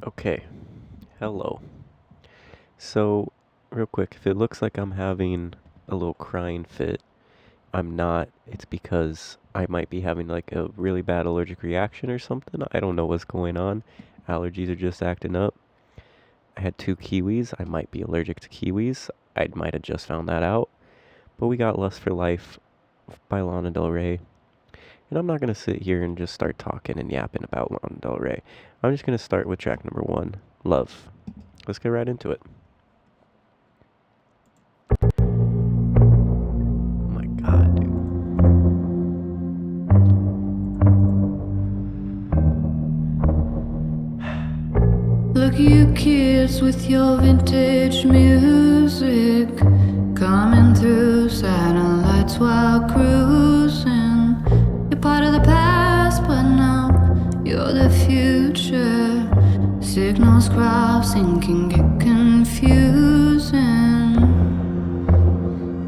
Okay, hello. So, real quick, if it looks like I'm having a little crying fit, I'm not. It's because I might be having like a really bad allergic reaction or something. I don't know what's going on. Allergies are just acting up. I had two kiwis. I might be allergic to kiwis. I might have just found that out. But we got Lust for Life by Lana Del Rey. And I'm not going to sit here and just start talking and yapping about Lana Del Rey. I'm just going to start with track number one, Love. Let's get right into it. Oh my god, dude. Look, you kids with your vintage music coming through satellites while cruising. You're part of the past, but now you're the future. Signals crossing can get confusing.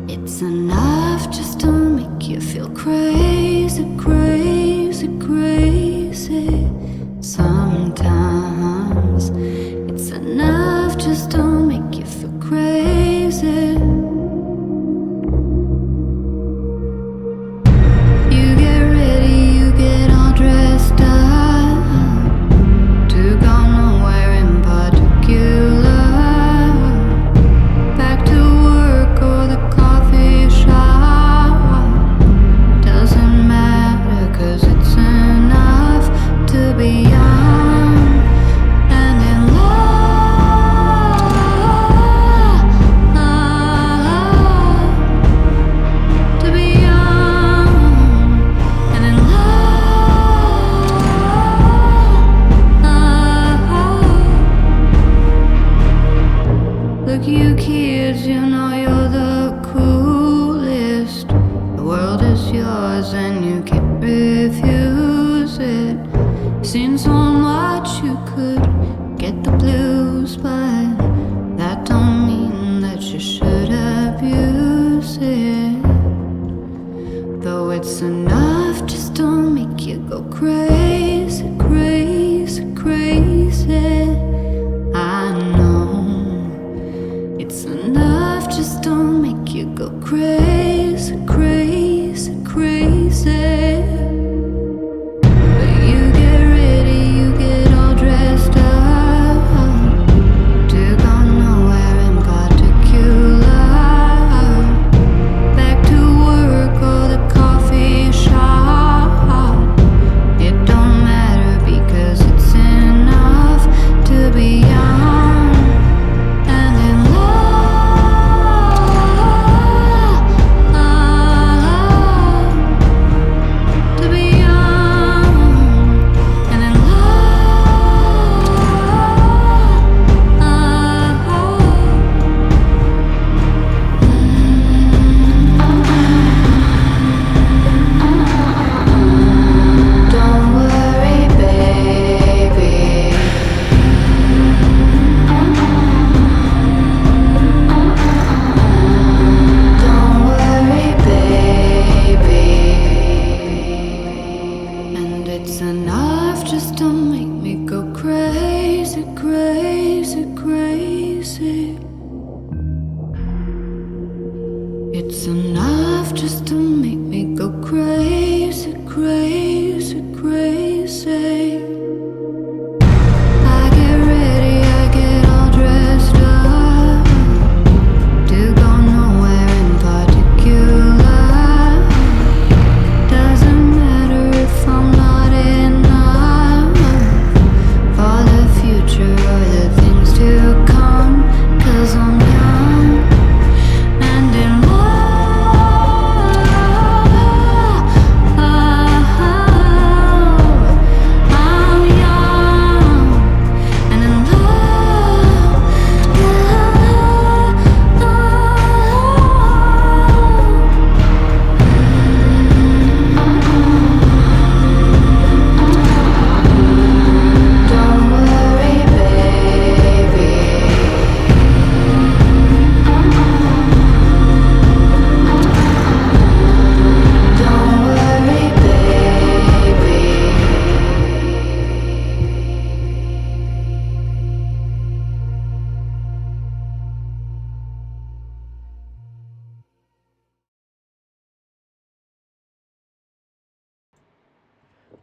It's enough just to make you feel crazy, crazy, crazy. Sometimes it's enough just to make you feel crazy. You get ready, you get all dressed up to go nowhere in particular. Back to work or the coffee shop. Doesn't matter, 'cause it's enough to be young and in love. To be young and in love. Look, you kids, you know you're the coolest. The world is yours and you can't refuse it. Seen so much you could get the blues, but that don't mean that you should abuse it. Though it's enough just to make you go crazy, crazy, crazy. I know it's enough just to make you go crazy, crazy, crazy. But you get ready, you get all dressed up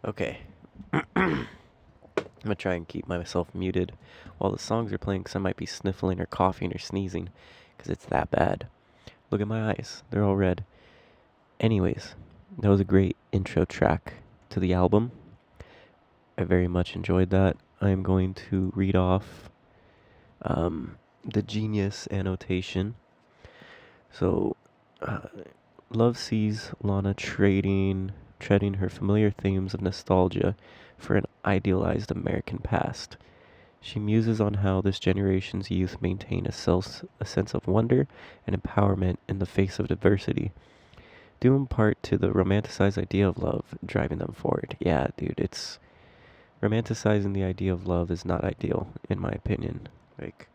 Okay. I'm gonna try and keep myself muted while the songs are playing because I might be sniffling or coughing or sneezing because it's that bad. Look at my eyes, they're all red. Anyways, that was a great intro track to the album. I very much enjoyed that. I am going to read off the genius annotation. So, uh, Love sees Lana treading her familiar themes of nostalgia for an idealized American past. She muses on how this generation's youth maintain a sense of wonder and empowerment in the face of adversity, due in part to the romanticized idea of love driving them forward. Yeah, dude, it's romanticizing the idea of love is not ideal, in my opinion. Like,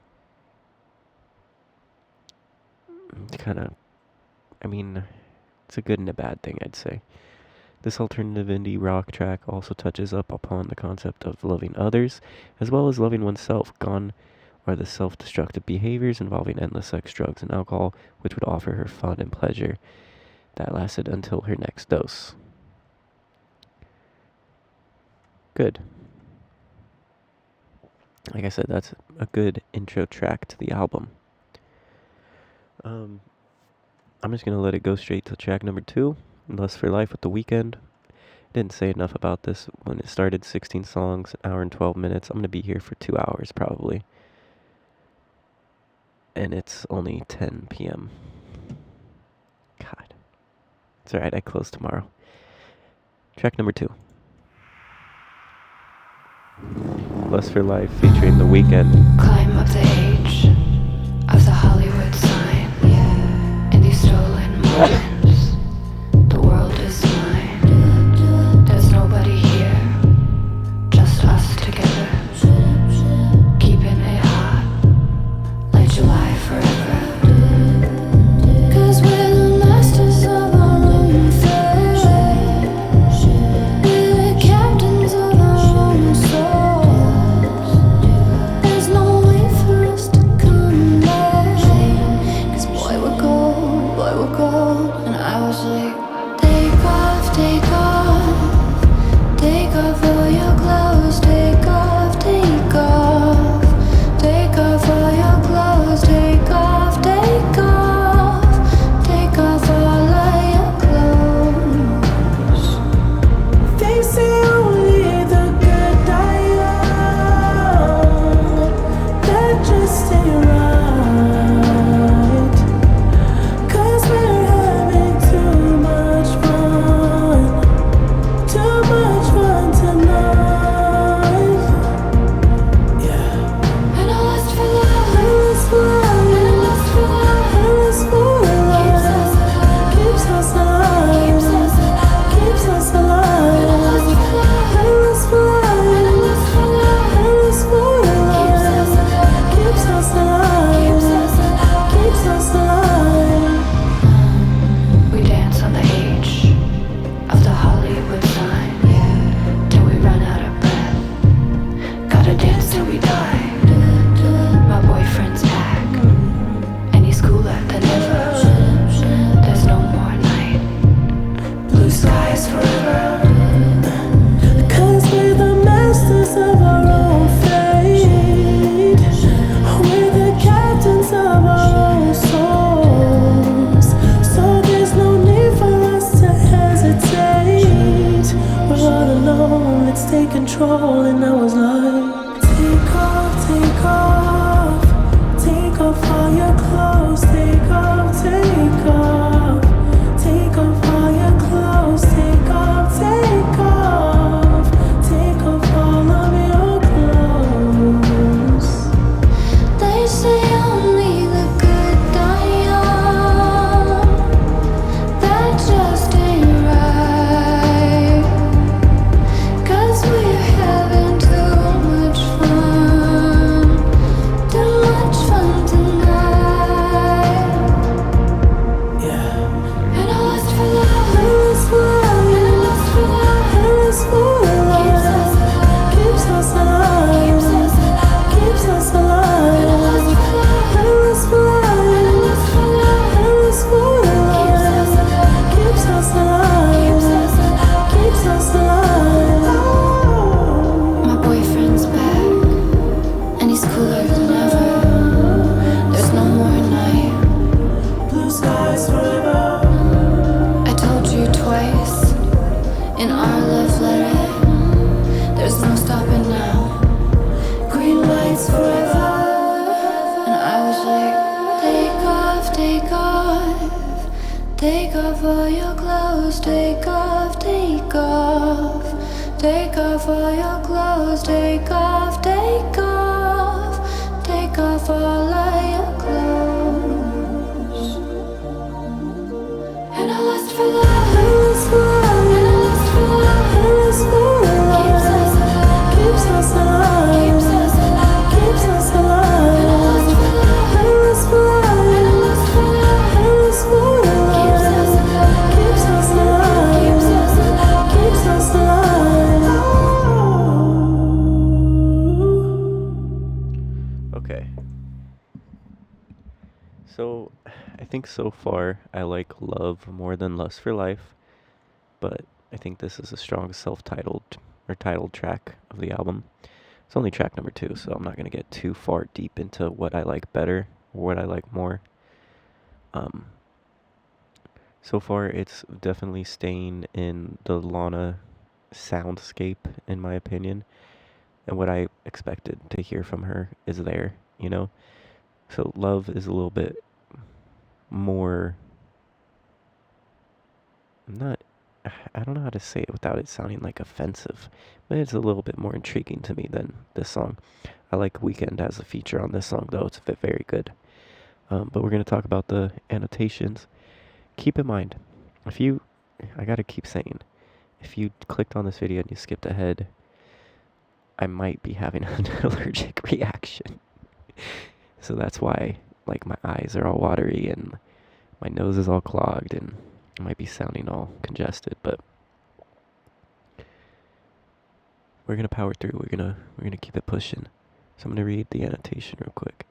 kind of, I mean, it's a good and a bad thing, I'd say. This alternative indie rock track also touches up upon the concept of loving others, as well as loving oneself. Gone are the self-destructive behaviors involving endless sex, drugs, and alcohol, which would offer her fun and pleasure that lasted until her next dose. Good. Like I said, that's a good intro track to the album. I'm just gonna let it go straight to track number 2, Lust for Life with The Weeknd. Didn't say enough about this when it started. 16 songs, an hour and 12 minutes. I'm gonna be here for 2 hours probably. And it's only 10 p.m. God. It's alright, I close tomorrow. Track number 2. Lust for Life featuring The Weeknd. Climb up the age of the Hollywood sign. In these stolen moments, the world is mine. There's nobody here, just us together. Keeping it hot, like July forever. 'Cause we're the masters of our own fate. We're the captains of our own souls. There's no way for us to come back. 'Cause boy, we're gold, and So, I think so far I like Love more than Lust for Life, but I think this is a strong self-titled or titled track of the album. It's only track number 2, so I'm not going to get too far deep into what I like better or what I like more. Um, so far, it's definitely staying in the Lana soundscape, in my opinion, and what I expected to hear from her is there, you know? So, Love is a little bit more, not, I don't know how to say it without it sounding like offensive, but it's a little bit more intriguing to me than this song. I like Weekend as a feature on this song, though. It's very good. But we're going to talk about the annotations. Keep in mind, if you, I got to keep saying, if you clicked on this video and you skipped ahead, I might be having an allergic reaction. So that's why, like, my eyes are all watery and my nose is all clogged and I might be sounding all congested, but we're gonna power through. We're gonna keep it pushing. So I'm gonna read the annotation real quick.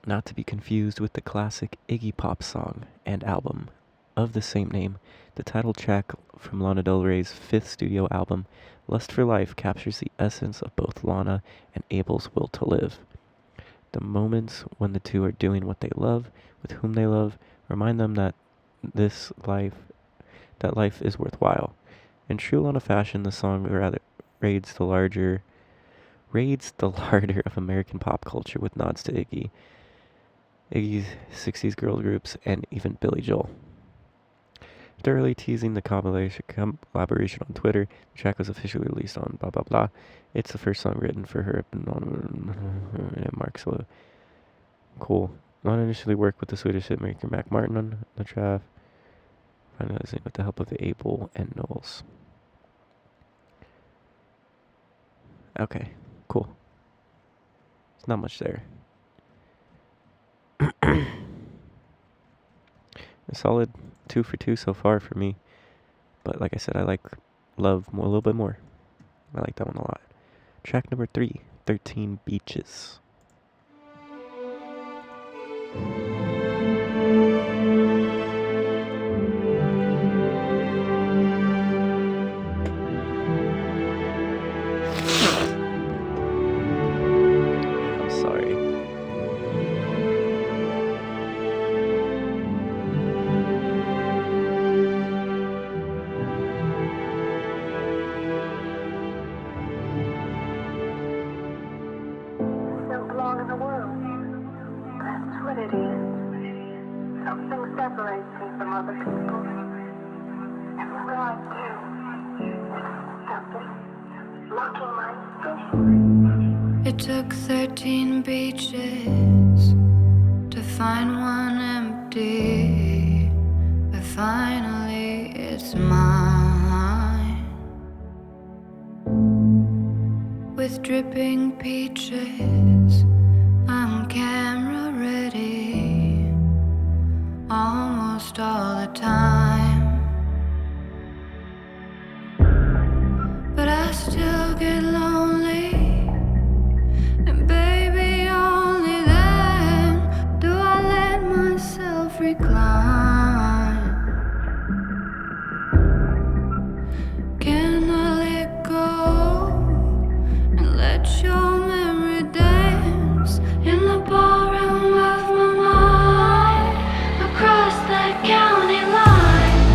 Not to be confused with the classic Iggy Pop song and album of the same name, the title track from Lana Del Rey's 5th studio album, Lust for Life, captures the essence of both Lana and Abel's will to live. The moments when the two are doing what they love, with whom they love, remind them that life is worthwhile. In true Lana fashion, the song rather raids the larder of American pop culture with nods to Iggy's 60s girl groups, and even Billy Joel. Thoroughly teasing the collaboration on Twitter, the track was officially released on blah blah blah. It's the first song written for her and Mark Solo. Cool. Lana initially worked with the Swedish hitmaker Mac Martin on the track, finalizing with the help of Abel and Knowles. Okay, cool. There's not much there. A solid 2 for 2 so far for me. But like I said, I like Love a little bit more. I like that one a lot. Track number 3, 13 Beaches. I'm sorry. Don't belong in the world. That's what it is. Something separates me from other people. Everywhere I do, something blocking my vision. It took 13 beaches to find one empty, but finally it's mine. With dripping peaches, I'm camera ready almost all the time. But I still get lonely, and baby, only then do I let myself recline. Can I let go and let your memory dance in the ballroom of my mind across that county line?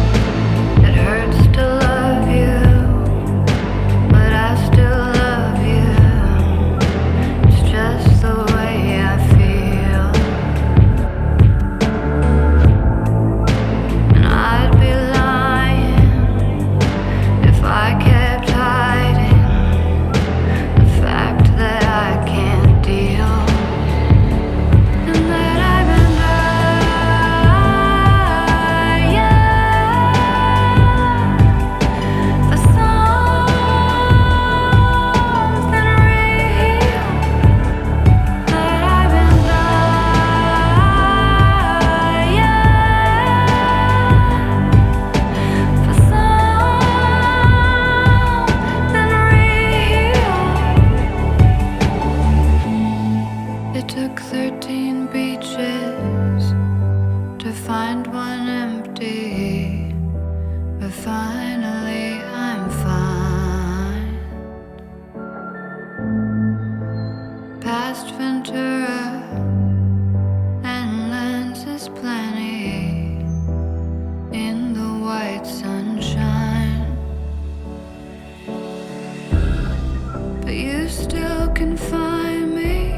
Ventura and lenses plenty in the white sunshine. But you still can find me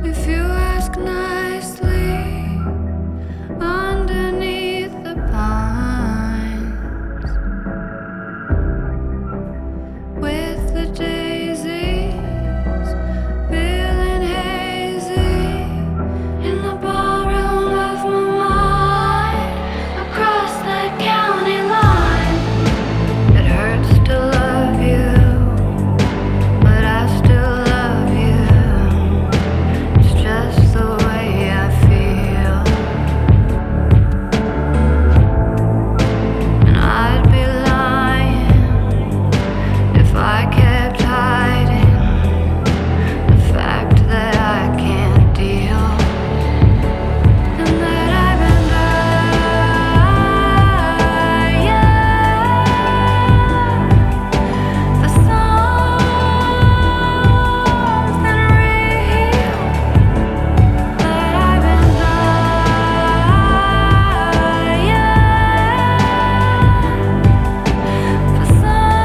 if you ask nicely underneath the pines with the daisies feeling hazy in the ballroom of my mind across that county line. It hurts to love you, but I still love you. It's just the way I feel. And I'd be lying if I kept hiding the fact that I can't deal, and that I've been dying for something real. That I've been dying for something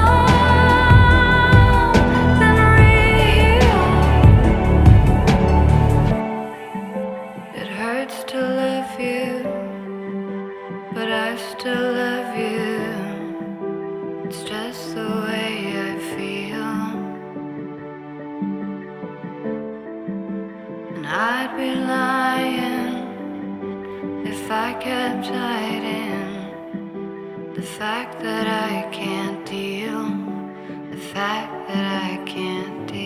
real. It hurts to love you, but I still love you. It's just the way I feel. And I'd be lying if I kept hiding the fact that I can't deal. The fact that I can't deal.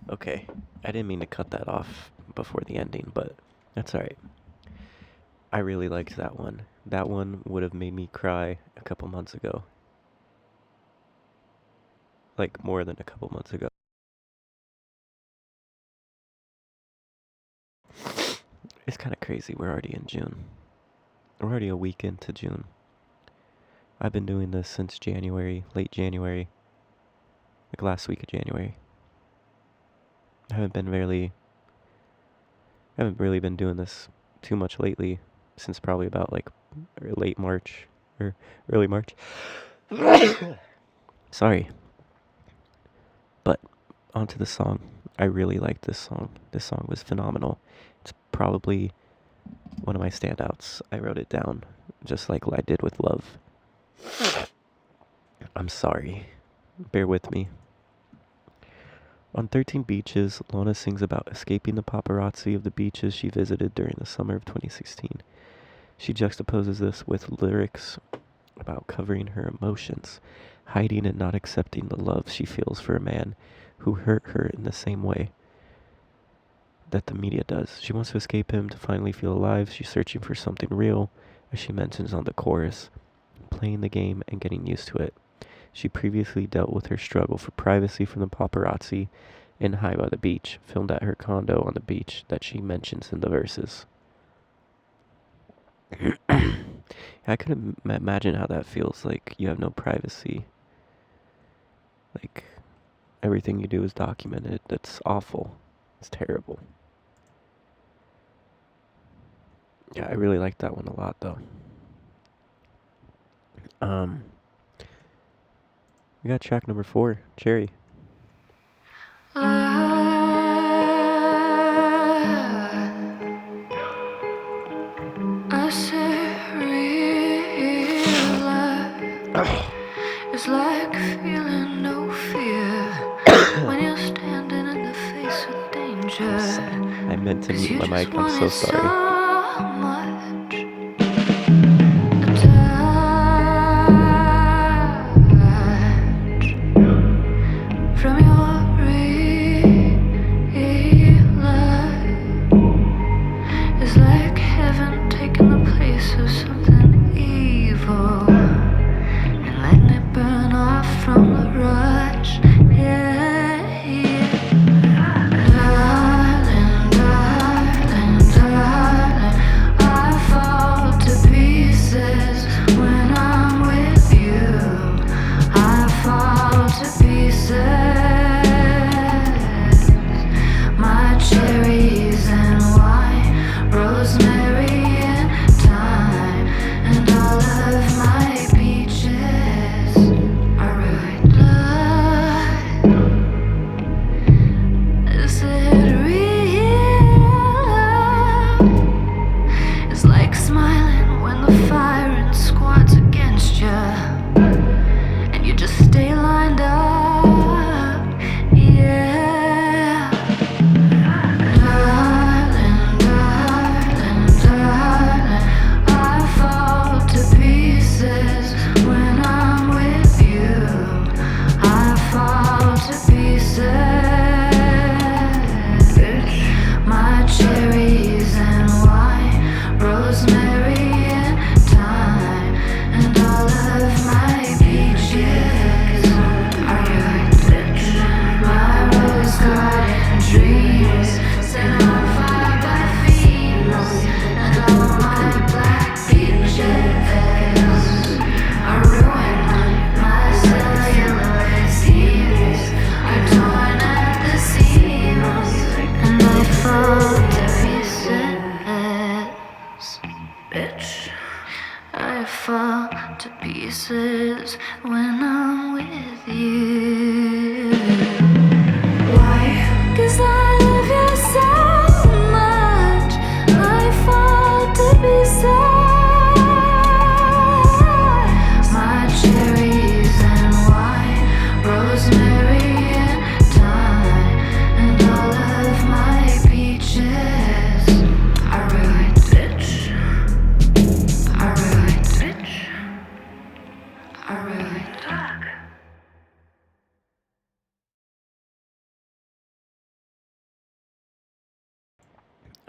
Okay, I didn't mean to cut that off before the ending, but that's alright. I really liked that one. That one would have made me cry a couple months ago. Like, more than a couple months ago. It's kind of crazy. We're already in June. We're already a week into June. I've been doing this since January, late January. Like last week of January. I haven't really been doing this too much lately, since probably about like late March or early March. Sorry. But onto the song. I really liked this song. This song was phenomenal. It's probably one of my standouts. I wrote it down, just like I did with Love. I'm sorry. Bear with me. On 13 Beaches, Lana sings about escaping the paparazzi of the beaches she visited during the summer of 2016. She juxtaposes this with lyrics about covering her emotions, hiding and not accepting the love she feels for a man who hurt her in the same way that the media does. She wants to escape him to finally feel alive. She's searching for something real, as she mentions on the chorus, playing the game and getting used to it. She previously dealt with her struggle for privacy from the paparazzi in High by the Beach, filmed at her condo on the beach that she mentions in the verses. I couldn't imagine how that feels, like you have no privacy. Like, everything you do is documented. That's awful. It's terrible. Yeah, I really like that one a lot, though. We got track number 4, Cherry. I said real life is like feeling no fear when you're standing in the face of danger. I meant to mute my mic. I'm so sorry. So much. From your real life is like heaven taking the place of something evil and letting it burn off from the rush. Yeah, yeah. Darling, darling, darling.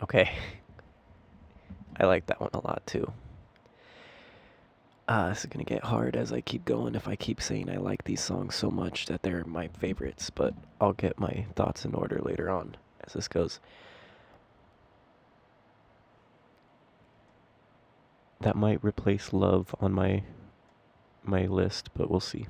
Okay. I like that one a lot too. This is gonna get hard as I keep going if I keep saying I like these songs so much that they're my favorites, but I'll get my thoughts in order later on as this goes. That might replace Love on my list, but we'll see.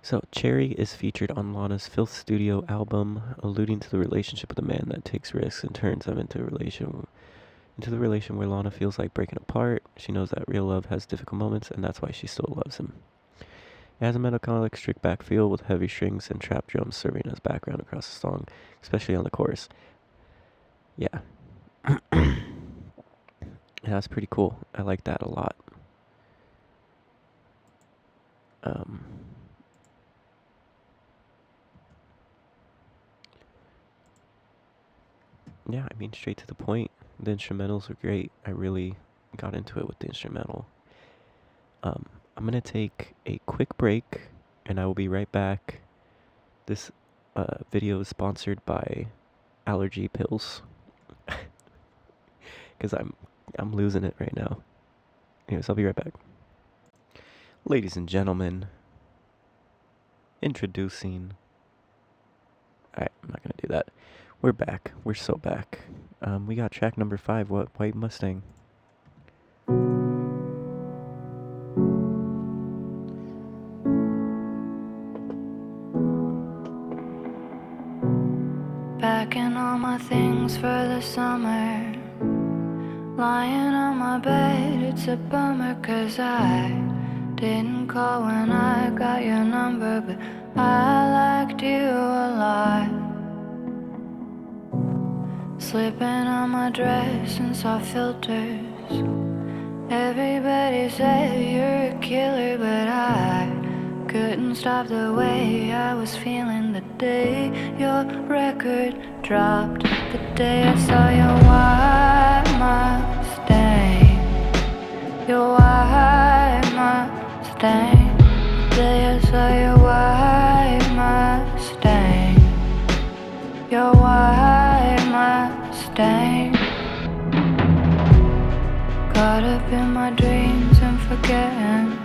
So, Cherry is featured on Lana's Filth Studio album, alluding to the relationship with a man that takes risks and turns them into the relation where Lana feels like breaking apart. She knows that real love has difficult moments, and that's why she still loves him. It has a melancholic, stripped back feel with heavy strings and trap drums serving as background across the song, especially on the chorus. Yeah. Yeah, that's pretty cool. I like that a lot. Um, yeah, I mean, straight to the point. The instrumentals are great. I really got into it with the instrumental. I'm going to take a quick break, and I will be right back. This video is sponsored by allergy pills, because I'm losing it right now. Anyways, I'll be right back. Ladies and gentlemen, introducing... Alright, I'm not going to do that. We're back. We're so back. We got track number 5, What White Mustang. Packing all my things for the summer. Lying on my bed, it's a bummer 'cause I didn't call when I got your number, but I liked you a lot. Slipping on my dress and saw filters. Everybody said you're a killer, but I couldn't stop the way I was feeling the day your record dropped. The day I saw your white Mustang. Your white Mustang. The day I saw your white Mustang. Your white Mustang. Caught up in my dreams and forgetting.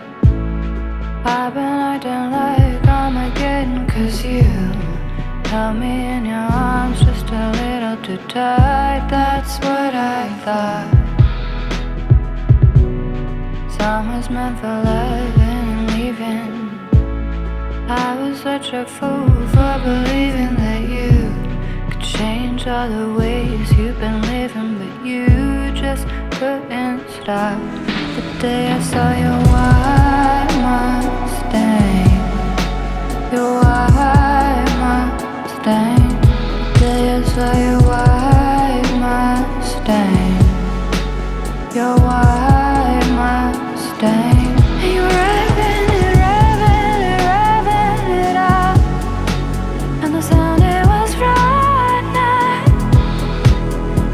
I've been acting like Armageddon 'cause you held me in your arms just a little too tight. That's what I thought. Summer's meant for loving and leaving. I was such a fool for believing that you could change all the ways you've been living, but you just couldn't stop. The day I saw your white Mustang. Your white Mustang. The day I saw your white Mustang. Your white Mustang. And you were revving it, revving it, revving it up. And the sound, it was frightening.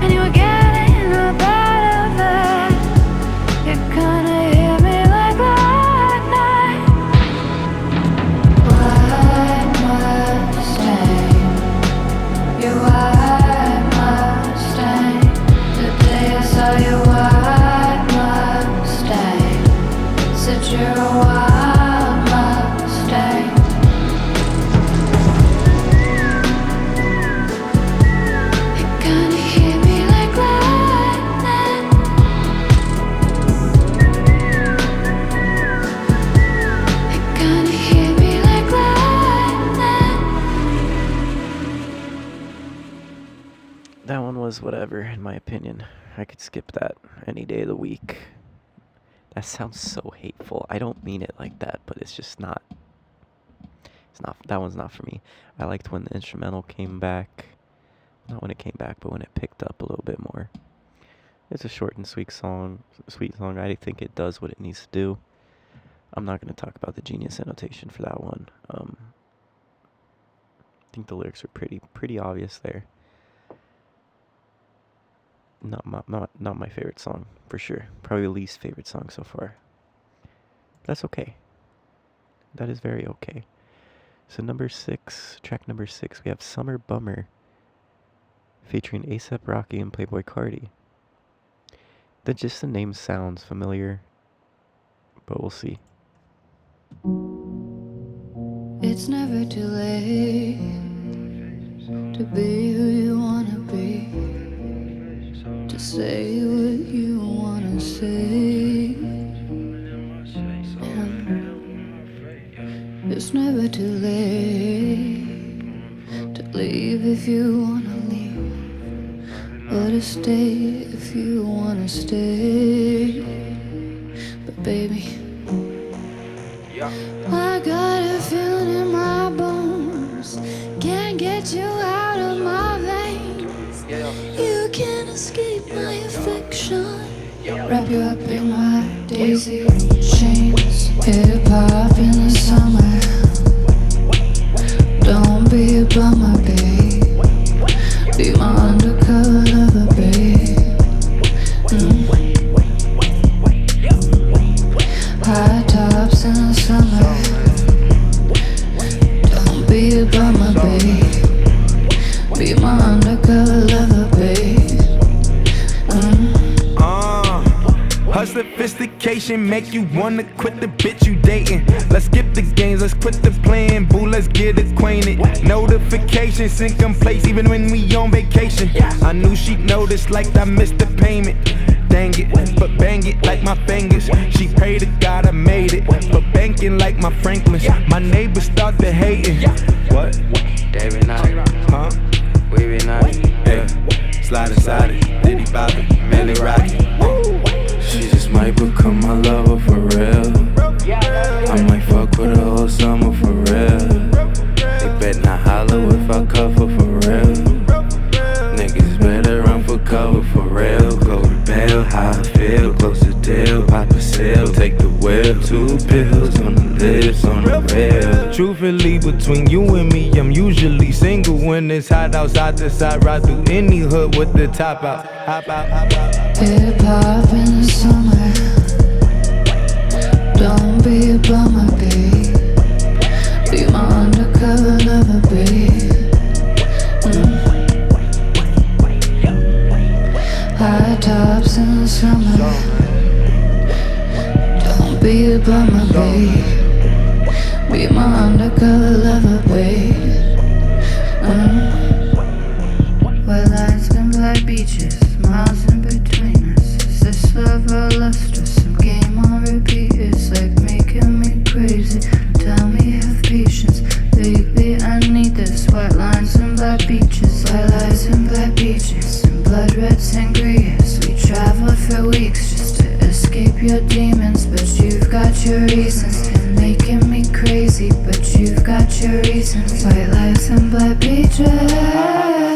And you were getting up out of it. You couldn't hear me like lightning. White Mustang. Your white Mustang. The day I saw your white Mustang. Said you're a wild Mustang. You couldn't hear me like lightning. You couldn't hear me like lightning. That one was whatever, in my opinion. I could skip that any day of the week. That sounds so hateful. I don't mean it like that, but it's just not. That one's not for me. I liked when the instrumental came back. Not when it came back, but when it picked up a little bit more. It's a short and sweet song. I think it does what it needs to do. I'm not going to talk about the genius annotation for that one. I think the lyrics are pretty obvious there. Not my favorite song, for sure. Probably the least favorite song so far. That's okay. That is very okay. So track number 6, we have Summer Bummer featuring A$AP Rocky and Playboy Cardi. The name sounds familiar, but we'll see. It's never too late to be who you wanna be, to say what you wanna say. And it's never too late to leave if you wanna leave, or to stay if you wanna stay. But baby, I got a feeling in my bones, can't get you out of my veins. You can't escape my affection. Wrap you up in my daisy chains. Hip hop in the summer. Don't be a bummer, babe. Be my undercover lover, babe. High tops in the summer. Don't be a bummer, babe. Be my undercover lover, babe. Her sophistication make you wanna quit the bitch you dating. Let's skip the games, let's quit the playing, boo, let's get acquainted. Notifications in place even when we on vacation. I knew she'd notice like I missed the payment. Dang it, but bang it like my fingers. She prayed to God I made it, but banking like my Franklins. My neighbors start to hating. What? They been out, Huh? we been out. Hey, slide inside it, Diddy Bobby, Millie Rocky. She just might become my lover for real. I might fuck with her all summer for real. They bet not holler if I cover for real. Niggas better run for cover for real. Go to bail, how I feel, close to deal, pop a seal, take the wheel. 2 pills on the lips, on the rail. Truthfully, between you and me, I'm usually single when it's hot outside the side. Ride through any hood with the top out. Hop out, hop out. Hip hop in the summer. Don't be a bummer, babe. Be my undercover lover, babe. High tops in the summer. Don't be a bummer, babe. Be my undercover lover, babe. White lights and black beaches, miles in between us. Is this love or lustrous? Some game on repeat. It's like making me crazy. Tell me have patience, baby. I need this. White lines and black beaches, white lights and black beaches, and blood red sangrias. We traveled for weeks just to escape your demons, but you've got your reasons. And making me crazy, but you've got your reasons. White lights and black beaches. High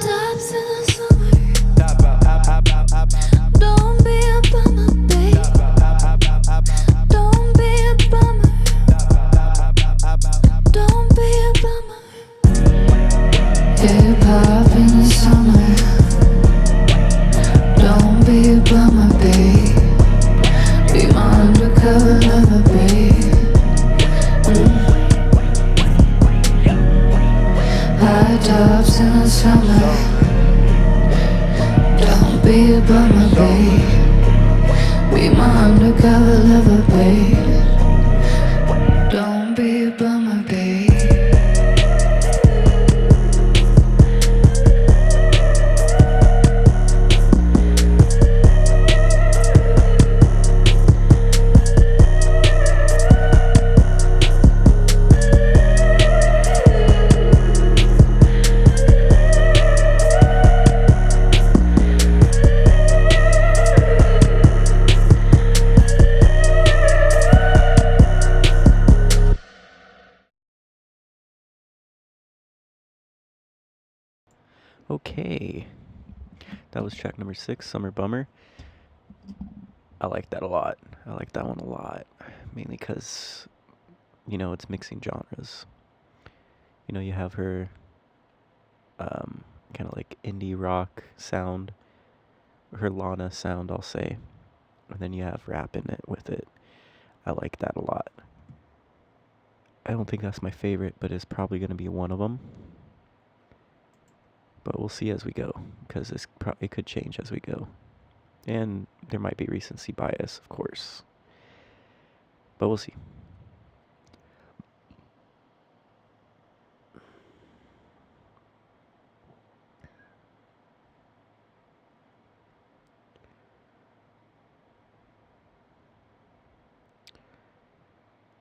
tops in the summer. Hop out, hop out, hop out. Don't be a bummer, babe. Don't be a bummer. Don't be a bummer. Hip hop in the summer. Don't be a bummer, babe. Be my undercover lover, babe. High tops in the summer. Don't be a bummer, babe. Be my undercover lover, babe. Don't be a bummer, babe. Okay, that was track number 6, Summer Bummer. I like that a lot. I like that one a lot, mainly because, it's mixing genres. You have her kind of like indie rock sound, her Lana sound, I'll say, and then you have rap in it with it. I like that a lot. I don't think that's my favorite, but it's probably going to be one of them. But we'll see as we go, because it could change as we go. And there might be recency bias, of course. But we'll see.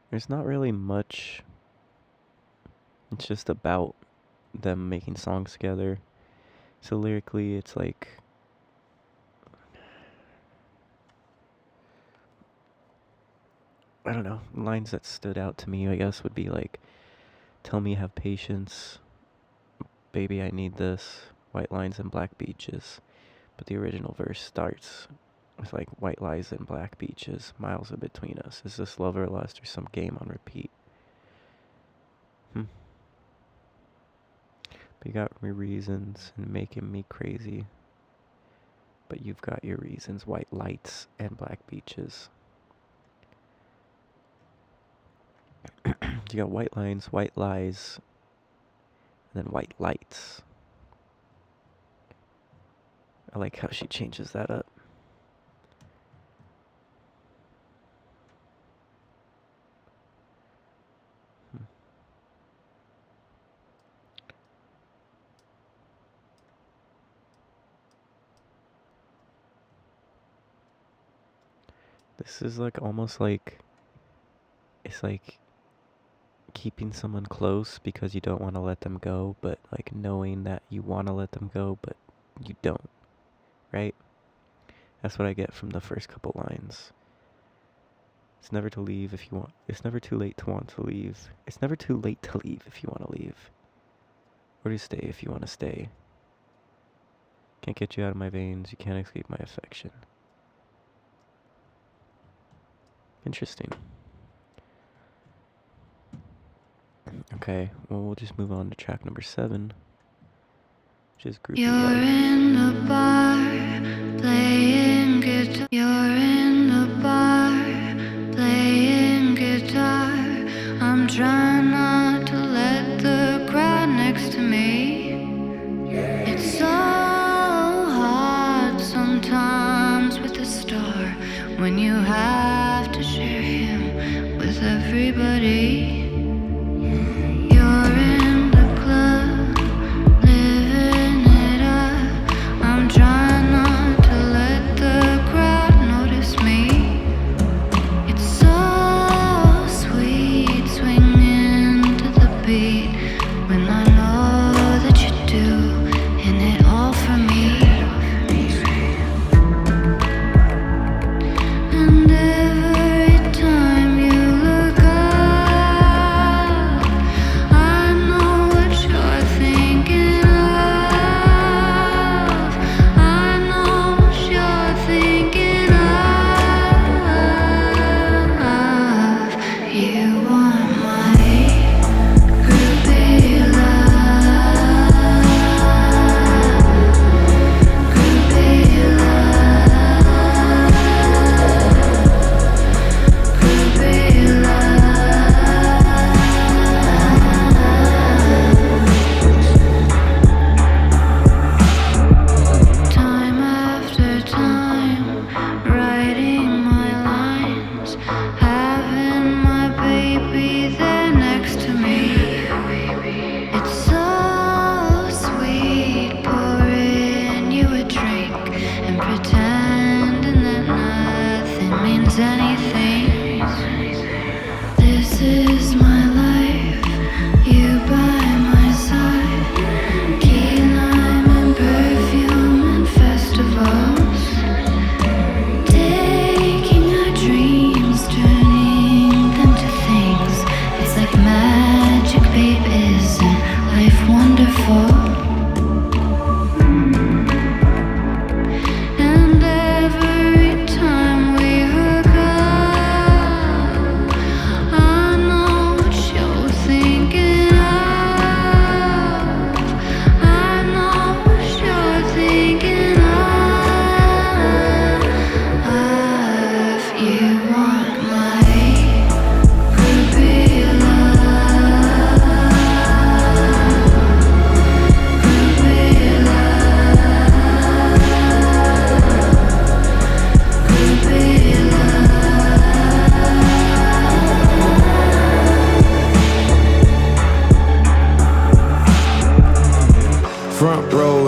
There's not really much. It's just about them making songs together. So lyrically, it's like, I don't know, lines that stood out to me, I guess, would be like, tell me you have patience, baby I need this, white lines and black beaches. But the original verse starts with like, white lies and black beaches, miles in between us. Is this love or lust or some game on repeat? But you got your reasons and making me crazy. But you've got your reasons, white lights and black beaches. You got white lines, white lies, and then white lights. I like how she changes that up. This is like almost like, it's like keeping someone close because you don't want to let them go, but like knowing that you want to let them go, but you don't, right? That's what I get from the first couple lines. It's never to leave if you want. It's never too late to want to leave. It's never too late to leave if you want to leave. Or to stay if you want to stay. Can't get you out of my veins. You can't escape my affection. Interesting. Okay, well, we'll just move on to track number 7, which is Groupy You're Love. in the bar, playing guitar. You're in the bar, playing guitar. I'm trying not to let the crowd next to me. It's so hard sometimes with a star when you have to share him with everybody. You're in the club, living it up. I'm trying not to let the crowd notice me. It's so sweet swinging to the beat when I know that you do, and it all for me. And every time you look up, I know what you're thinking of. I know what you're thinking of. You want my groupie love.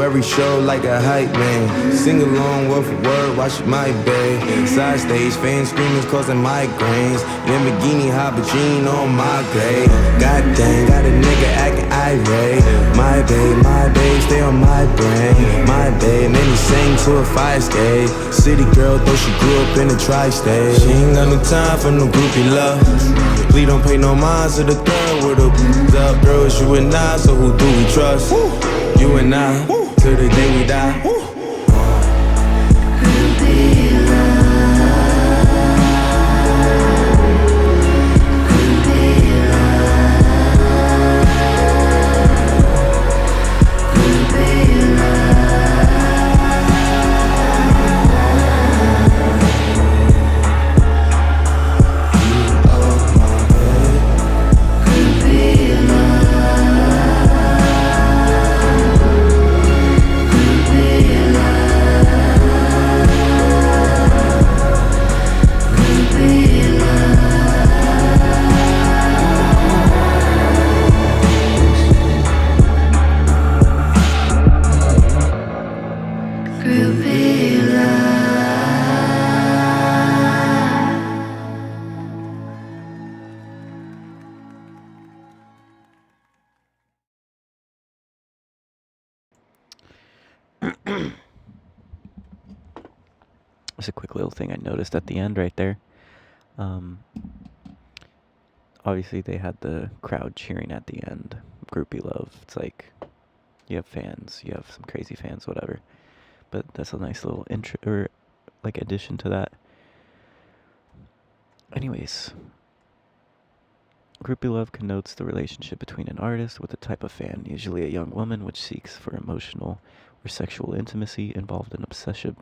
every show like a hype man. Sing along word for word, watch it my bae. Side stage, fans screaming causing migraines. Lamborghini Habajin on my grade. God dang, got a nigga acting irate. My babe, stay on my brain. My babe, made me sing to a fire escape. City girl, though she grew up in the tri-state. She ain't got no time for no groupie love. Please don't pay no mind to the girl with her up. Girl, it's you and I, so who do we trust? You and I, till the day we die. Groupie love, groupie love, groupie Just a quick little thing I noticed at the end right there. Obviously they had the crowd cheering at the end. Groupie Love. It's like you have fans, you have some crazy fans, whatever. But that's a nice little intro or like addition to that. Anyways, Groupie Love connotes the relationship between an artist with a type of fan, usually a young woman, which seeks for emotional or sexual intimacy involved in obsessive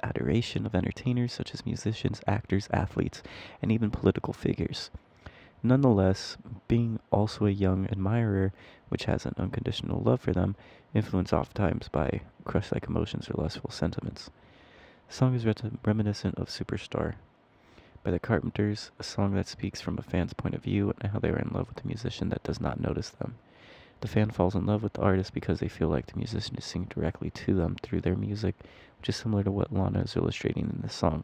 adoration of entertainers such as musicians, actors, athletes, and even political figures. Nonetheless, being also a young admirer, which has an unconditional love for them, influenced oftentimes by crush-like emotions or lustful sentiments. The song is reminiscent of Superstar by the Carpenters, a song that speaks from a fan's point of view and how they are in love with the musician that does not notice them. The fan falls in love with the artist because they feel like the musician is singing directly to them through their music, which is similar to what Lana is illustrating in this song.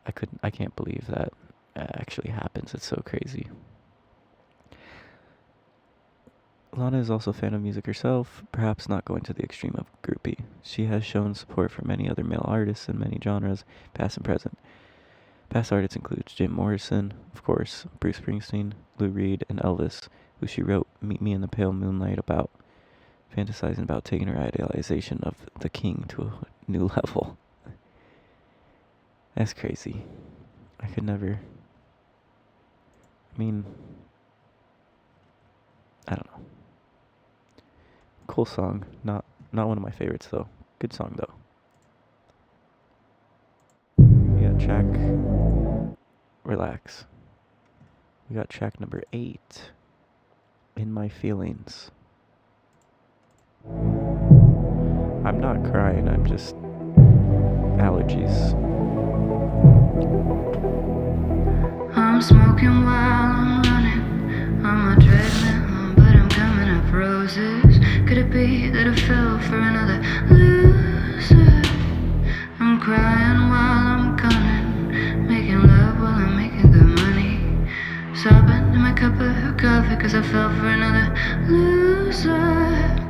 I can't believe that actually happens. It's so crazy. Lana is also a fan of music herself, perhaps not going to the extreme of groupie. She has shown support for many other male artists in many genres, past and present. Past artists include Jim Morrison, of course, Bruce Springsteen, Lou Reed, and Elvis, who she wrote Meet Me in the Pale Moonlight about, fantasizing about taking her idealization of the king to a new level. That's crazy. I could never... I mean... I don't know. Cool song. Not one of my favorites, though. Good song, though. We got track... Relax. We got track number 8. In My Feelings. I'm not crying, I'm just... allergies. I'm smoking while I'm running. I'm a treadmill, but I'm coming up roses. Could it be that I fell for another loser? I'm crying while I'm gunning, making love while I'm making good money. Sobbing in my cup of coffee 'cause I fell for another loser.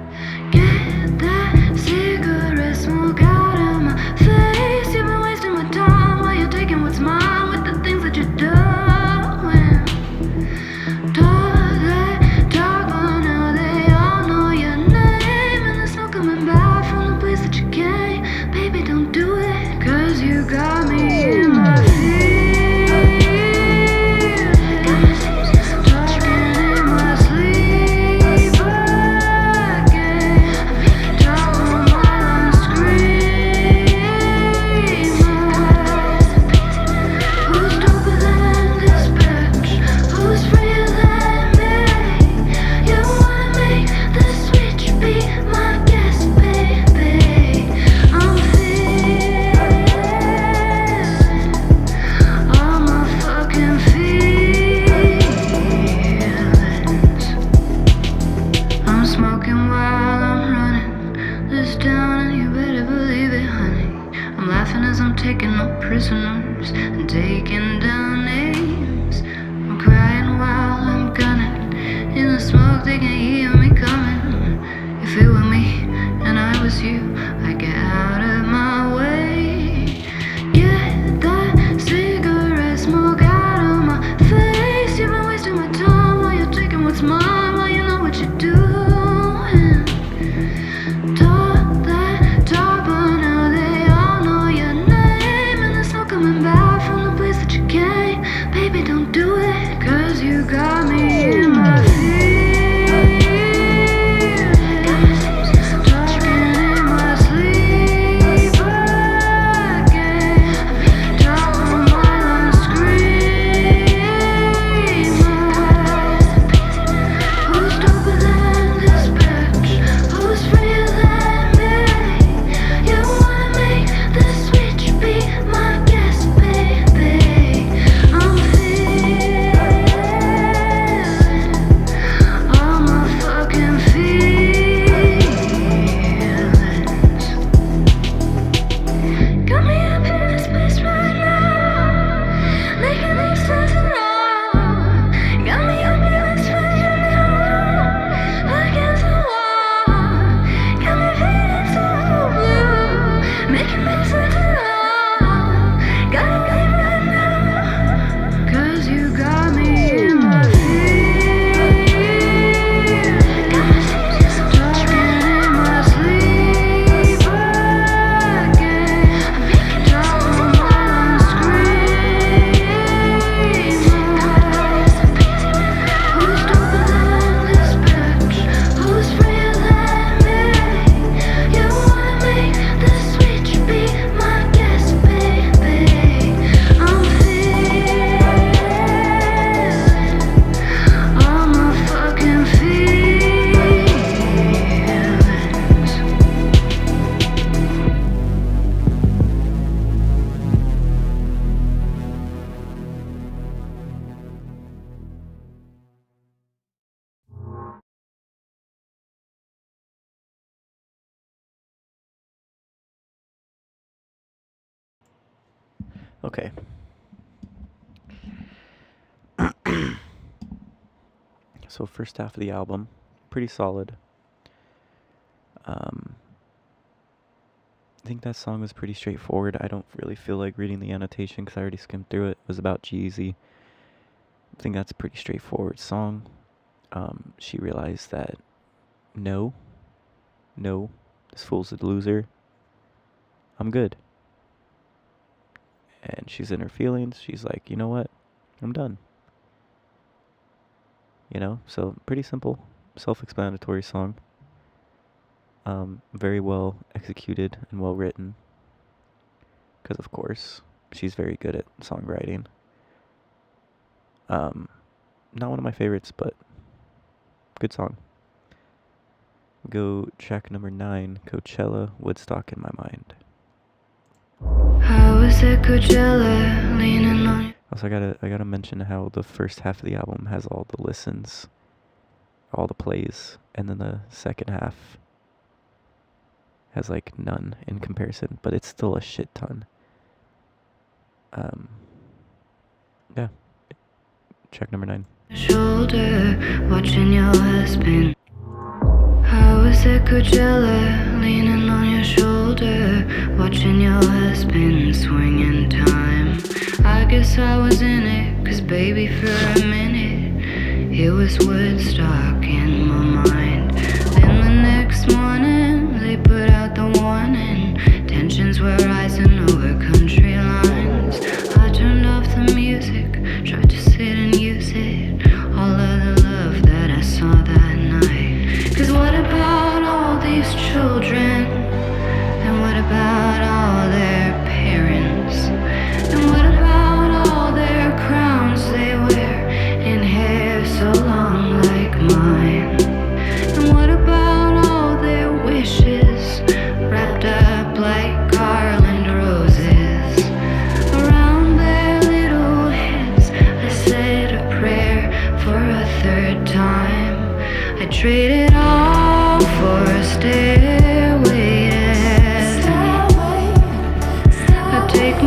Get that cigarette smoke out of my face. You've been wasting my time while you're taking what's mine with the things that you're doing. Talk that talk, but now they all know your name, and there's no coming back from the place that you came. Baby, don't do it, 'cause you got me in my feelings. Talking in my sleep again. taking up prisoners and taking down names. I'm crying while I'm gunning. In the smoke they can hear me coming. If it were me and I was you, I'd get out of my way. Get that cigarette smoke out of my face. You've been wasting my time while you're taking what's mine, while you know what you're doing. Talk that talk, but now they all know your name. And there's no coming back from the place that you came. Baby, don't do it, 'cause you got me in my feelings. Talking in my sleep again. Top of my lungs screaming. Who's doper than this bitch? Who's freer than me? You wanna make the switch, be my guest, baby. I'm feeling all my fucking feelings. Got me up in this place right now, making these sense at all. Got me up in this place right now, against the wall. Got me feeling so blue, making me sense at all. Gotta leave right now, 'cause you got me in my feelings. Talking in my sleep again. Top of my lungs screaming. Who's doper than this bitch? Who's freer than me? You wanna make the switch, be my guest, baby. I'm feeling all my fucking feelings. Okay. So first half of the album, pretty solid. I think that song was pretty straightforward. I don't really feel like reading the annotation because I already skimmed through it. It was about Jeezy. I think that's a pretty straightforward song. She realized that no, this fool's a loser. I'm good. And she's in her feelings. She's like, you know what? I'm done. So pretty simple, self-explanatory song. Very well executed and well written. Because of course, she's very good at songwriting. Not one of my favorites, but good song. Go track number 9, Coachella, Woodstock in My Mind. I was at Coachella, leaning on. Also, I gotta mention how the first half of the album has all the listens, all the plays, and then the second half has like none in comparison, but it's still a shit ton. Yeah. Track number 9. Shoulder, watching your husband. I was at Coachella, leaning on your shoulder, watching your husband swing in time. I guess I was in it, 'cause baby for a minute, it was Woodstock in my mind. Then the next morning, they put out the warning, tensions were rising over country lines. I turned off the music, tried to sit and use it, all of the love that I saw that night. 'Cause what about all these children? And what about all their parents? And what about all their crowns they wear in hair so long like mine? And what about all their wishes wrapped up like garland roses around their little heads? I said a prayer for a third time. I traded all for a stairway to heaven. I take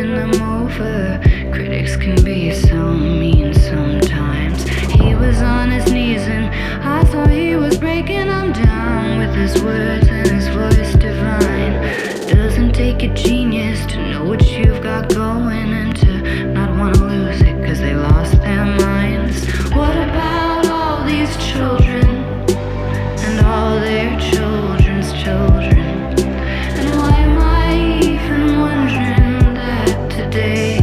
win them over. Critics can be so mean sometimes. He was on his knees and I thought he was breaking them down with his words and his voice divine. Doesn't take a genius to know what you've got going and to not want to lose it cause they lost their minds. What about all these children and all their children's children? And why am I even wondering that today?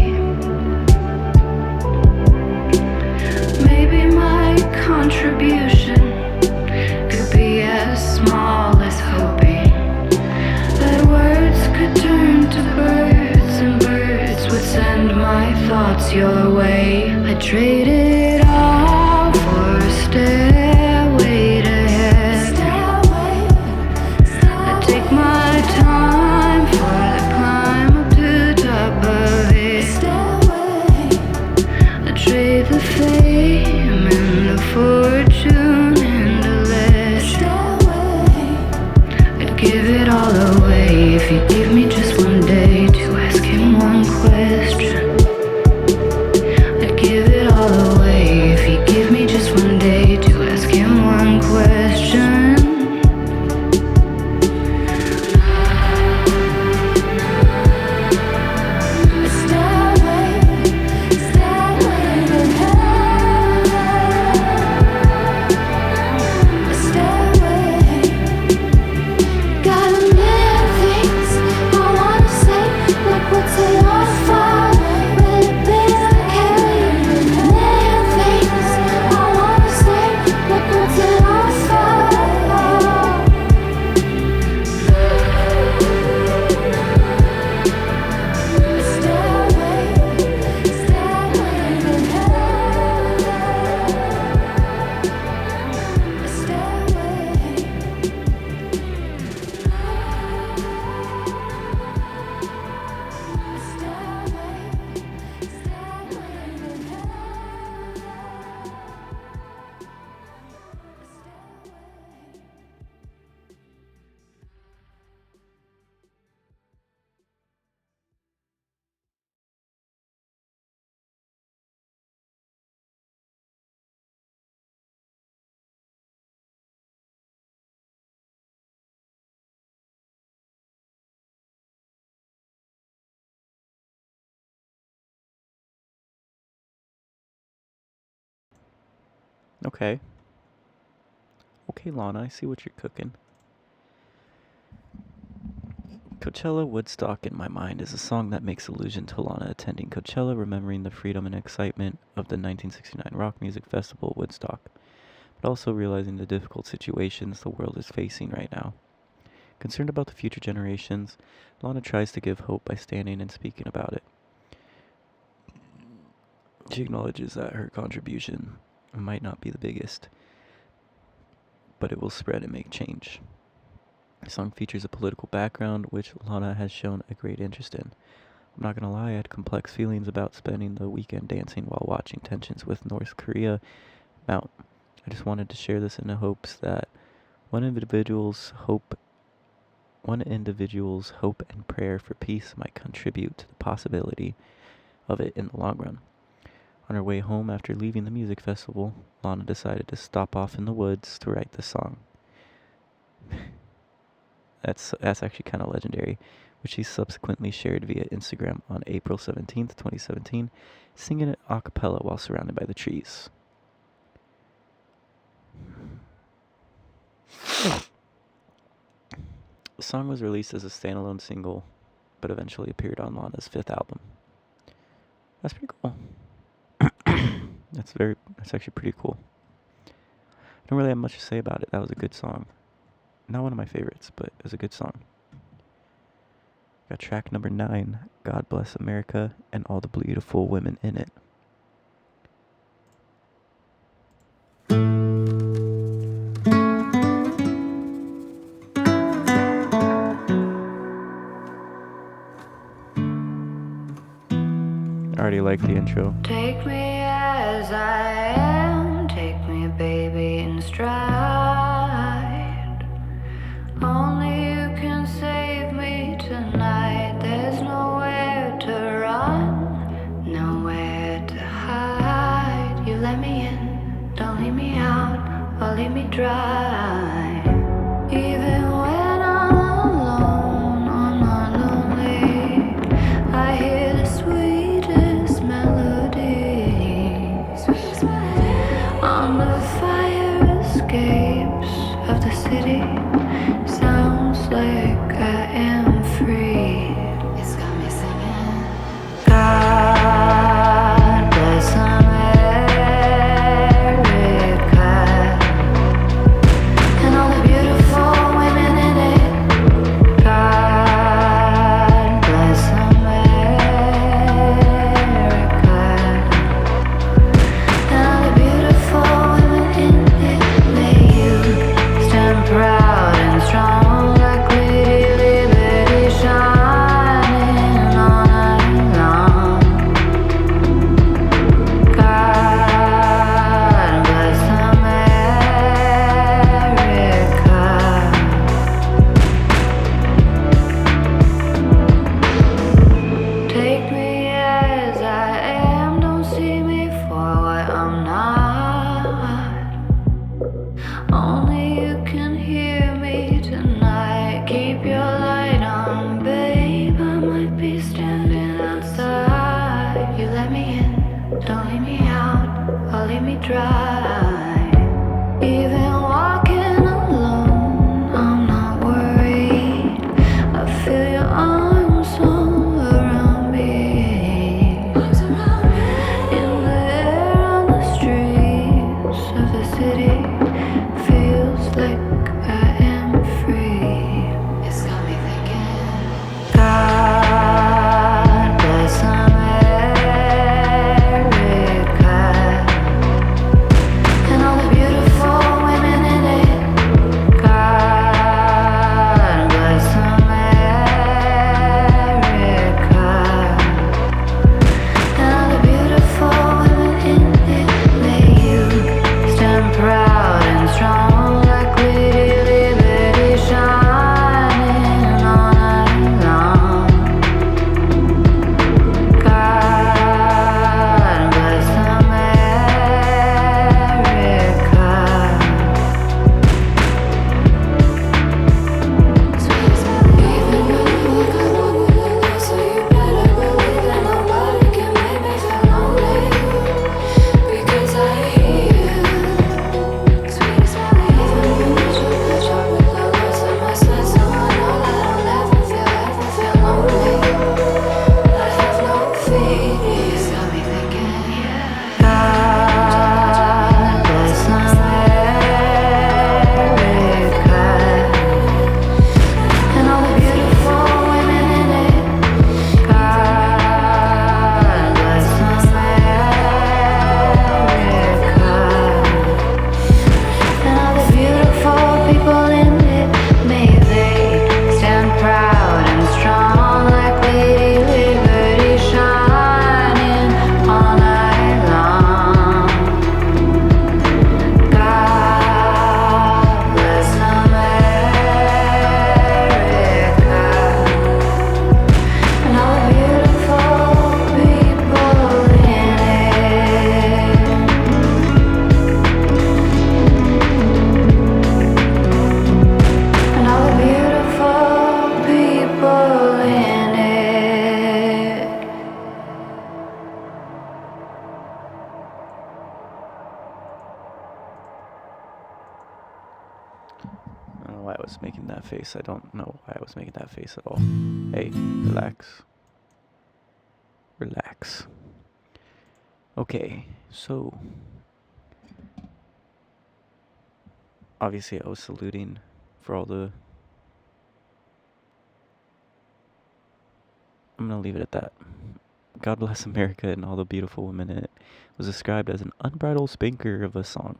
Maybe my contribution could be as small as hoping that words could turn to birds and birds would send my thoughts your way. I traded all for a stairway to heaven. I take my time for the climb up to the top of it. I trade the fame and the fortune and the legend. I'd give it all away if you give me just one day to ask him one question. I'd give it all away if you give me just one day to ask him one question. Got a million things I wanna say, like what's it all for? Will it be okay? A million things I wanna say, like what's it all for? Okay. Okay, Lana, I see what you're cooking. Coachella Woodstock in my mind is a song that makes allusion to Lana attending Coachella, remembering the freedom and excitement of the 1969 rock music festival Woodstock, but also realizing the difficult situations the world is facing right now. Concerned about the future generations, Lana tries to give hope by standing and speaking about it. She acknowledges that her contribution might not be the biggest, but it will spread and make change. The song features a political background, which Lana has shown a great interest in. I'm not gonna lie, I had complex feelings about spending the weekend dancing while watching tensions with North Korea mount. I just wanted to share this in the hopes that one individual's hope and prayer for peace might contribute to the possibility of it in the long run. On her way home after leaving the music festival, Lana decided to stop off in the woods to write the song. That's actually kind of legendary, which she subsequently shared via Instagram on April 17th, 2017, singing it a cappella while surrounded by the trees. The song was released as a standalone single, but eventually appeared on Lana's fifth album. That's pretty cool. That's actually pretty cool. I don't really have much to say about it. That was a good song. Not one of my favorites, but it was a good song. Got track number 9, God Bless America and All the Beautiful Women in It. I already like the intro. Take me as I am, take me, baby, in stride. Only you can save me tonight. There's nowhere to run. leave me dry. Even when I'm alone, I'm not lonely. I hear the sweetest melodies on the fire escapes of the city. Sounds like I am free. It's got me singing. God bless America and all the beautiful women in it. God bless America and all the beautiful women in it. May you stand proud and strong like Lady Liberty shining all night long. God bless America. Take me as I am, don't see me for what I'm not. Only you can hear me tonight. Keep your light on, babe. I might be standing outside. You let me in, don't leave me out, or leave me dry. Even walking alone, I'm not worried. I feel your arms all around me. In the air on the streets of the city, feels like I am free. It's got me thinking. God bless America and all the beautiful women in it. God bless America and all the beautiful women in it. May you stand proud and strong like Lady Liberty shining all night long. God bless America. Even when you look, I know you look, so you better believe that nobody can make me feel lonely. Because I hear you. Even when you should the chocolate colors of my sweat, so I know that I'll never feel lonely. I have no fears. Got me thinking. God bless America and all the beautiful women in it. God bless America and all the beautiful people in it. May they stand proud and strong like Lady Liberty shining all night long. God bless America and all the beautiful people in it. And all the beautiful people in it. I don't know why I was making that face. I don't know why I was making that face at all. Hey, relax. Relax. Okay, so obviously I was saluting for all the... I'm gonna leave it at that. God bless America and all the beautiful women in it was described as an unbridled spanker of a song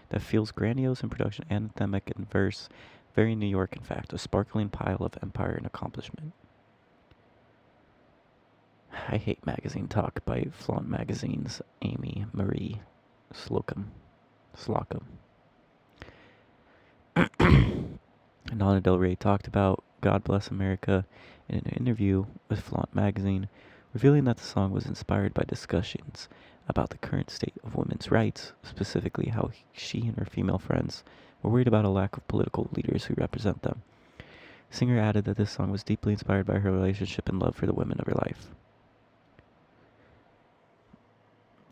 that feels grandiose in production, anthemic in verse, very New York in fact, a sparkling pile of empire and accomplishment. I Hate Magazine Talk by Flaunt Magazine's Amy Marie Slocum. Lana Del Rey talked about God Bless America in an interview with Flaunt Magazine, revealing that the song was inspired by discussions about the current state of women's rights, specifically how she and her female friends were worried about a lack of political leaders who represent them. The singer added that this song was deeply inspired by her relationship and love for the women of her life.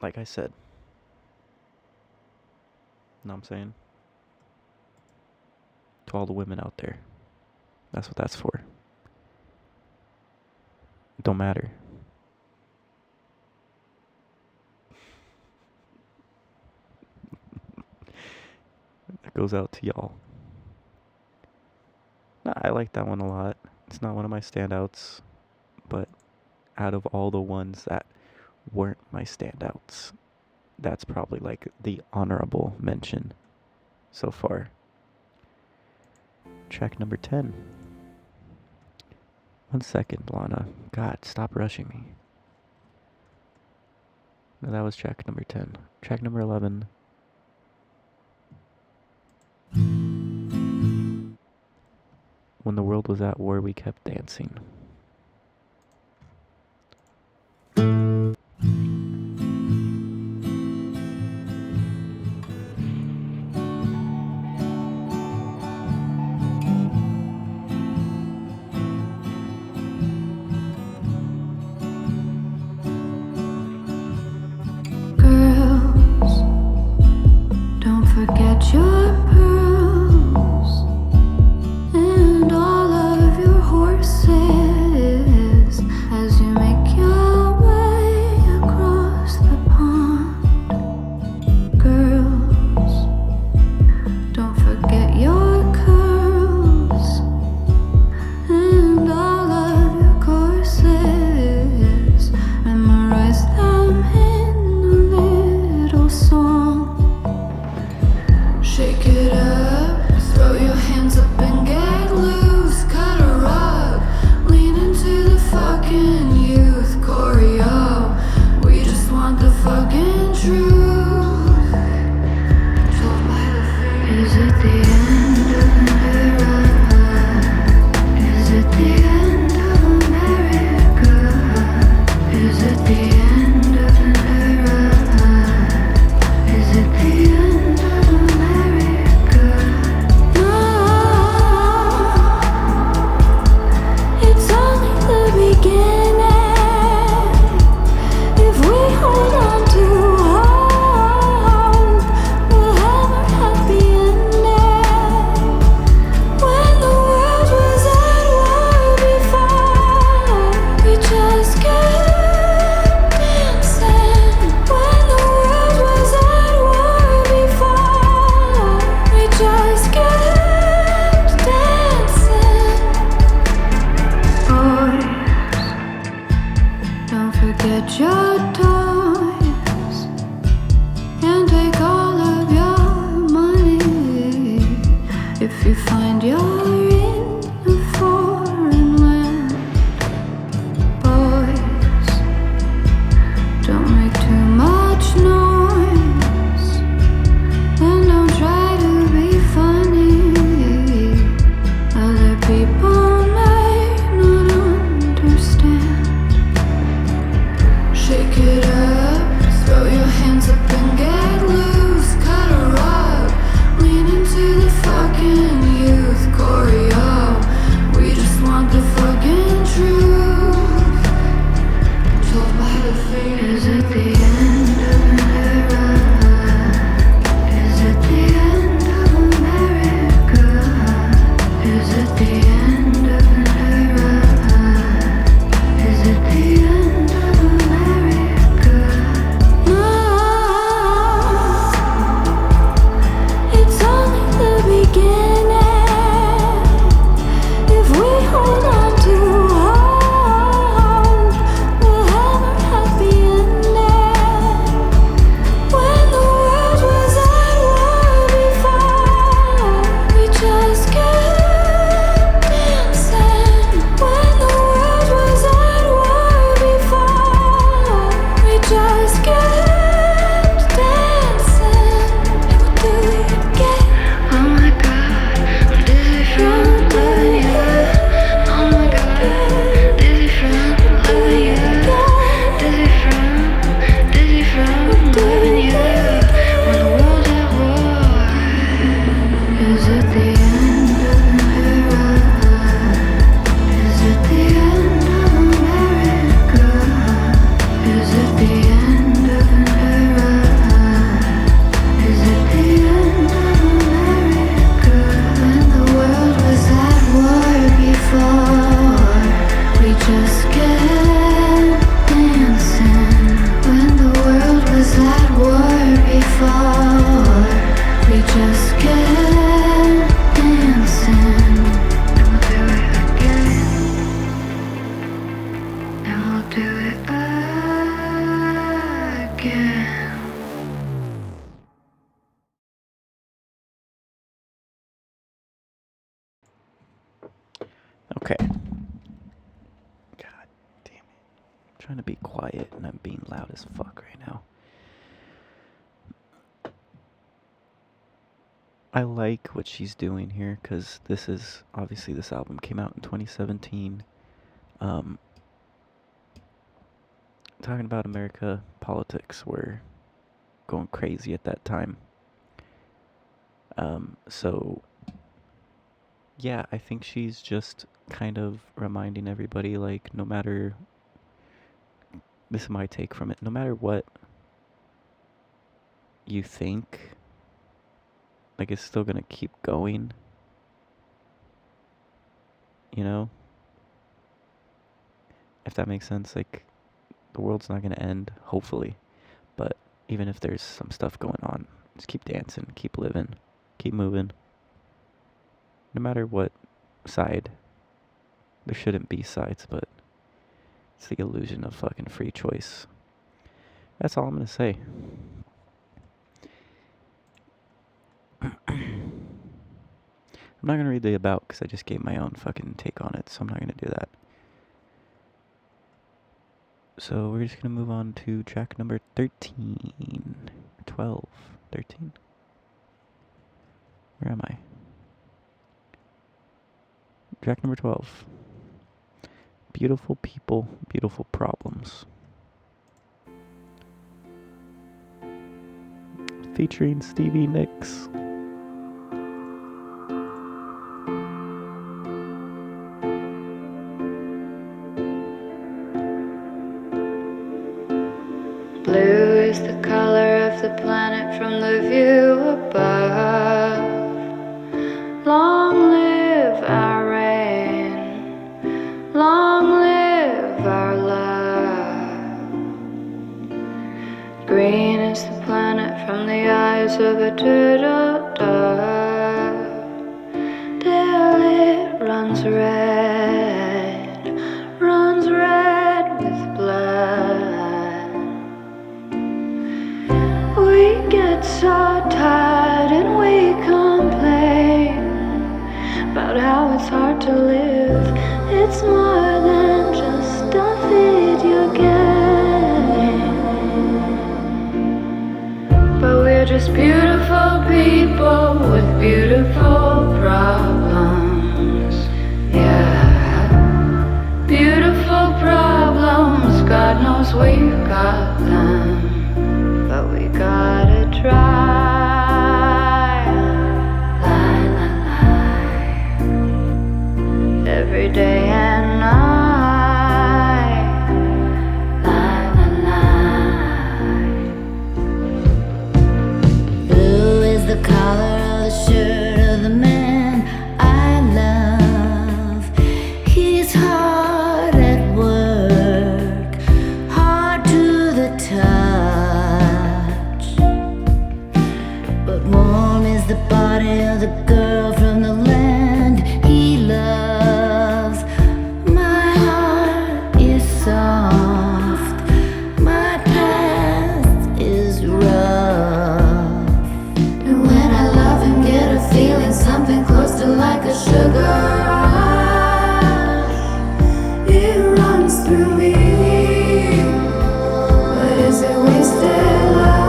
Like I said, know what I'm saying? To all the women out there, that's what that's for. It don't matter. That goes out to y'all. Nah, I like that one a lot. It's not one of my standouts, but out of all the ones that weren't my standouts, that's probably like the honorable mention so far. Track number 10. 1 second, Lana. God, stop rushing me. No, that was track number 10. Track number 11. When the world was at war, we kept dancing. Girls, don't forget your pearls and all of your horses as you make your way across the pond. Girls, don't forget your curls and all of your courses. Memorize them in a little song. Shake it up, throw your hands up and get loose. Cut a rug, lean into the fucking youth choreo. We just want the fucking truth. Told by the fate. Is it the end of an era? Is it the end of America? Is it the end of an era? Is it the end of America? No, it's only the beginning. If we hold on to hope, we'll have a happy ending. When the world was at war before, we just kept dancing. When the world was at war before, we just kept dancing. Boys, don't forget your toys and take all of your money. If you find you're in a foreign land, boys, don't make too much noise and don't try to be funny. Other people may not understand. Shake it up, throw your hands up and get loose. Cut a rug, lean into the fucking youth choreo. trying to be quiet and I'm being loud as fuck right now. I like what she's doing here because this album came out in 2017. Talking about America, politics were going crazy at that time. So yeah, I think she's just kind of reminding everybody, like, no matter, this is my take from it, no matter what you think, like, it's still gonna keep going, you know? If that makes sense, like, the world's not gonna end, hopefully, but even if there's some stuff going on, just keep dancing, keep living, keep moving. No matter what side, there shouldn't be sides, but it's the illusion of fucking free choice. That's all I'm gonna say. I'm not gonna read the about because I just gave my own fucking take on it, so I'm not gonna do that. So we're just gonna move on to track number 13. 12. 13? Where am I? Track number 12. Beautiful people, beautiful problems. Featuring Stevie Nicks. Blue is the color of the planet from the view above. Long live our rain, long live our love. Green is the planet from the eyes of a turtle dove. Till it runs red with blood. We get so tired and we complain about how it's hard to live. It's more than just a video game. But we're just beautiful people with beautiful problems. Yeah, beautiful problems, God knows we've got them. But we gotta try, lie, lie, lie, every day and night, lie, lie, lie. Blue is the color of the shirt of the man I love. He's hard at work, hard to the touch. Warm is the body of the girl from the land he loves. My heart is soft, my past is rough. And when I love him, get a feeling something close to like a sugar rush. It runs through me, but is it wasted love?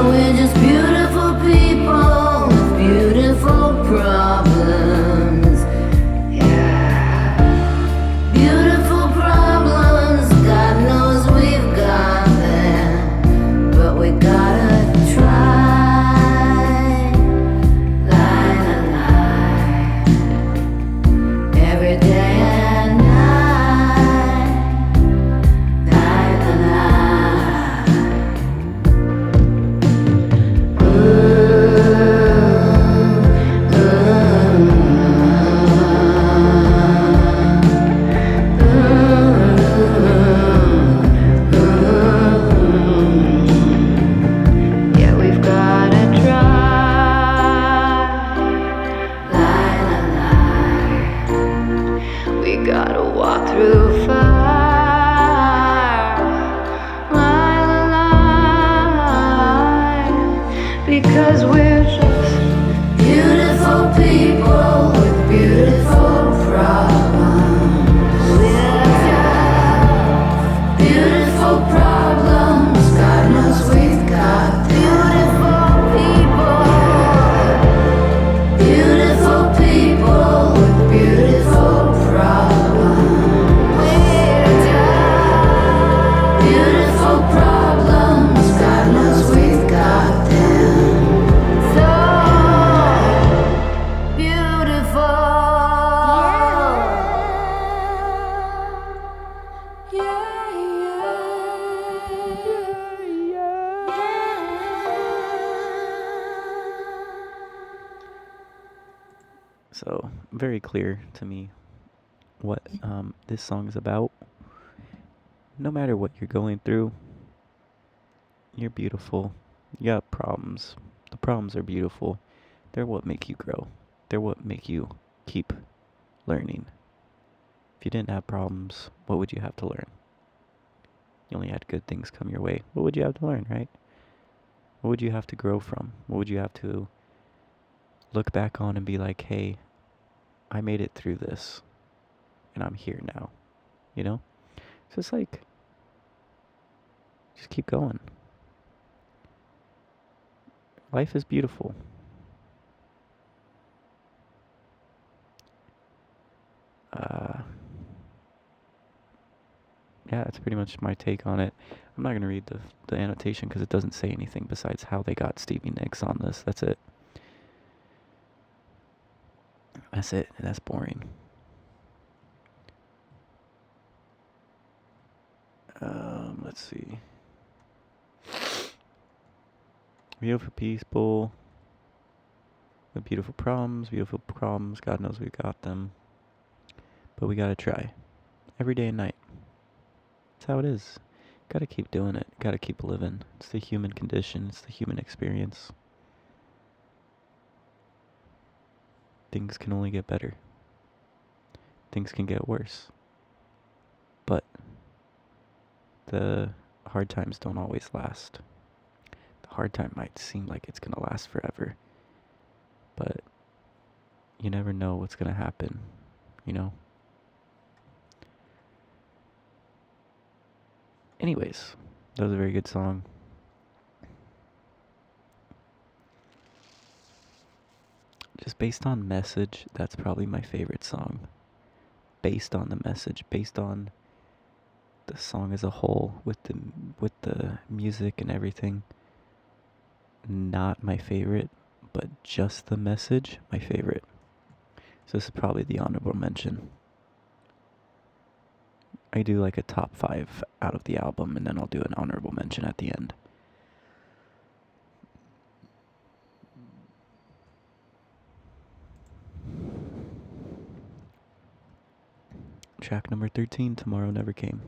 We're just beautiful people with beautiful problems. Yeah, beautiful problems. God knows we've got them, but we gotta try. Lie, lie, lie, every day and night. Lie, lie, lie. Yeah, we've gotta try. Lie, lie, lie. We gotta walk through fire. Lie, lie, lie. Because we're just beautiful people with beautiful problems. very clear to me what this song is about. No matter what you're going through, you're beautiful. You got problems. The problems are beautiful. They're what make you grow. They're what make you keep learning. If you didn't have problems, what would you have to learn? You only had good things come your way. What would you have to learn, right? What would you have to grow from? What would you have to look back on and be like, hey, I made it through this and I'm here now, you know? So it's like, just keep going. Life is beautiful. Yeah, that's pretty much my take on it. I'm not going to read the annotation because it doesn't say anything besides how they got Stevie Nicks on this. That's it. That's it. And that's boring. Let's see. Beautiful people with beautiful problems. God knows we got them. But we gotta try. Every day and night. That's how it is. Gotta keep doing it. Gotta keep living. It's the human condition. It's the human experience. Things can only get better. Things can get worse. But the hard times don't always last. The hard time might seem like it's gonna last forever. But you never know what's gonna happen, you know? Anyways, that was a very good song. Just based on message, that's probably my favorite song. Based on the message, based on the song as a whole, with the music and everything. Not my favorite, but just the message, my favorite. So this is probably the honorable mention. I do like a top 5 out of the album, and then I'll do an honorable mention at the end. Track number 13, Tomorrow Never Came.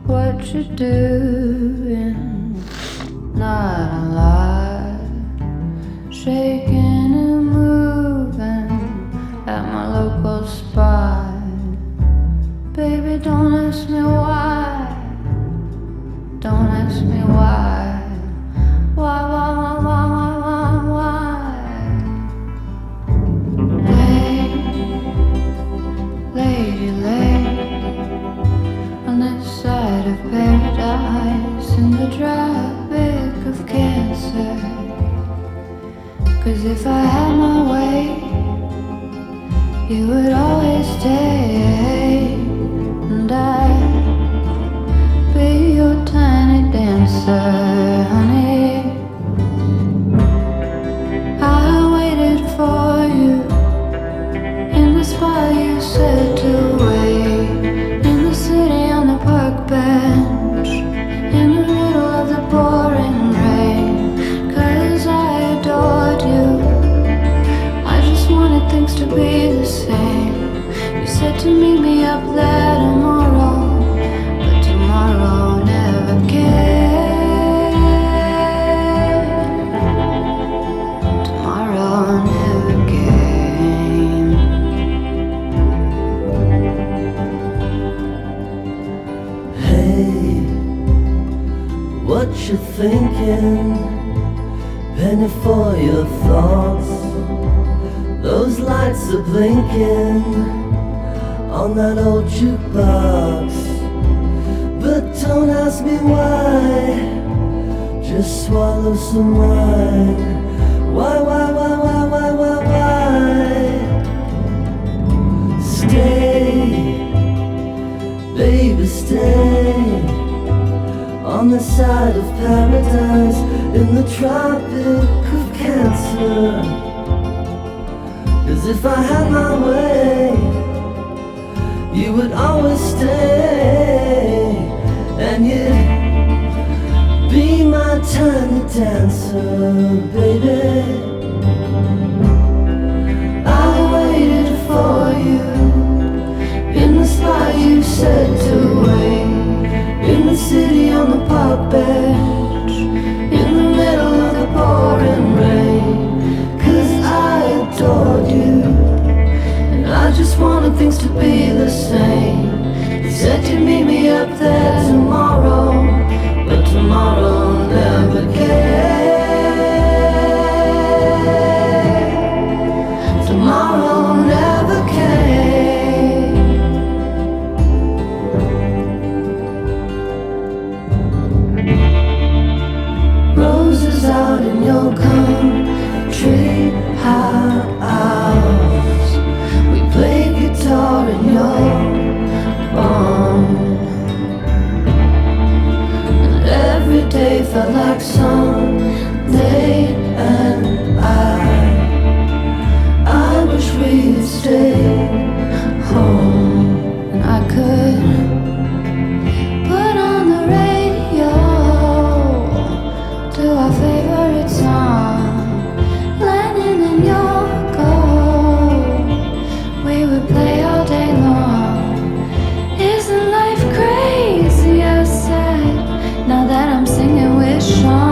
What you doing? Not a lot. Shaking and moving at my local spot. Baby, don't ask me why. Don't ask me why. Why? Lady, on this side of paradise, in the tropic of Cancer. 'Cause if I had my way, you would always stay, and I'd be your tiny dancer, honey. I waited for you in the spot you said to wait, in the city on the park bench, in the middle of the pouring rain. 'Cause I adored you, I just wanted things to be the same. You said to meet me up there tomorrow, but tomorrow never came. Tomorrow never came. Hey, what you thinking? Penny for your thoughts. Those lights are blinking on that old jukebox. But don't ask me why. Just swallow some wine. Why? Stay, baby, stay on the side of paradise, in the tropic of Cancer. if I had my way, you would always stay, and you'd be my tiny dancer, baby. I waited for you in the spot you said to wait, in the city on the park bench, in the middle of the pouring rain. 'Cause I adored you, and I just wanted things to be the same. You said you'd meet me up there tomorrow, but tomorrow never came. Tomorrow never came. Roses out in your country house. We played guitar in your barn. Every day felt like Sunday, and I wish we'd stay home. And I could put on the radio to our favorite song, Lennon and Yoko. We would play all day long. Isn't life crazy? I said, now that I'm singing with Sean.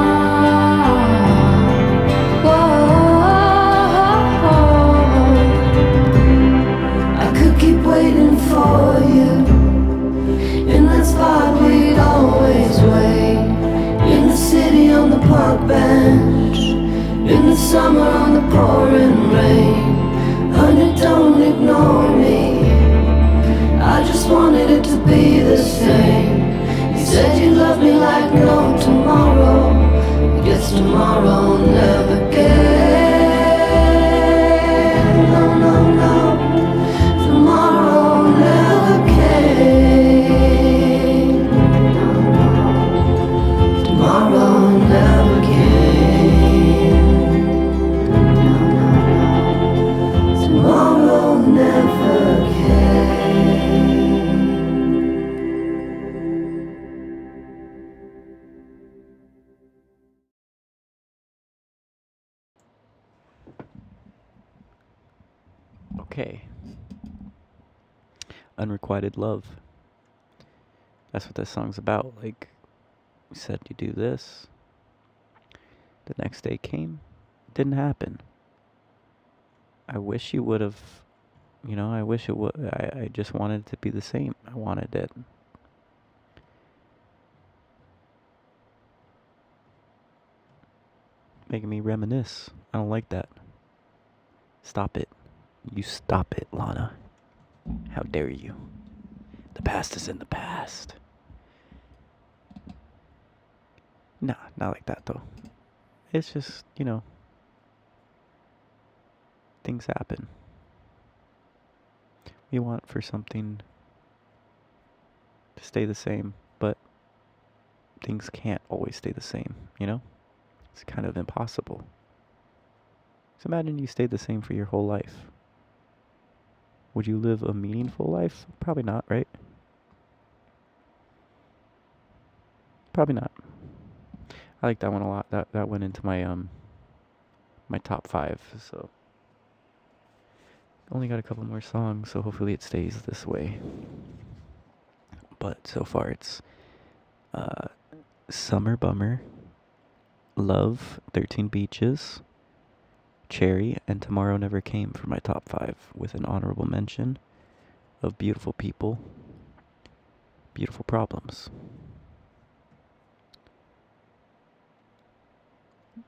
Whoa, I could keep waiting for you in that spot we'd always wait, in the city on the park bench, in the summer on the pouring rain. Honey, don't ignore me, I just wanted it to be the same. You said you love me like no tomorrow. I guess tomorrow never came. No, no, no. Tomorrow never came. No, no. Tomorrow never came. No, no, no. Tomorrow never came. Okay. Unrequited love. That's what this song's about. Like, we said you do this. The next day came. Didn't happen. I wish you would have, I wish it would. I just wanted it to be the same. I wanted it. Making me reminisce. I don't like that. Stop it. You stop it, Lana. How dare you? The past is in the past. Nah, not like that though. It's just, things happen. We want for something to stay the same, but things can't always stay the same, It's kind of impossible. So imagine you stayed the same for your whole life. Would you live a meaningful life? Probably not, right? Probably not. I like that one a lot. That went into my my top 5. So only got a couple more songs, so hopefully it stays this way. But so far it's Summer Bummer, Love, 13 Beaches, Cherry, and Tomorrow Never Came for my top 5, with an honorable mention of Beautiful People, Beautiful Problems.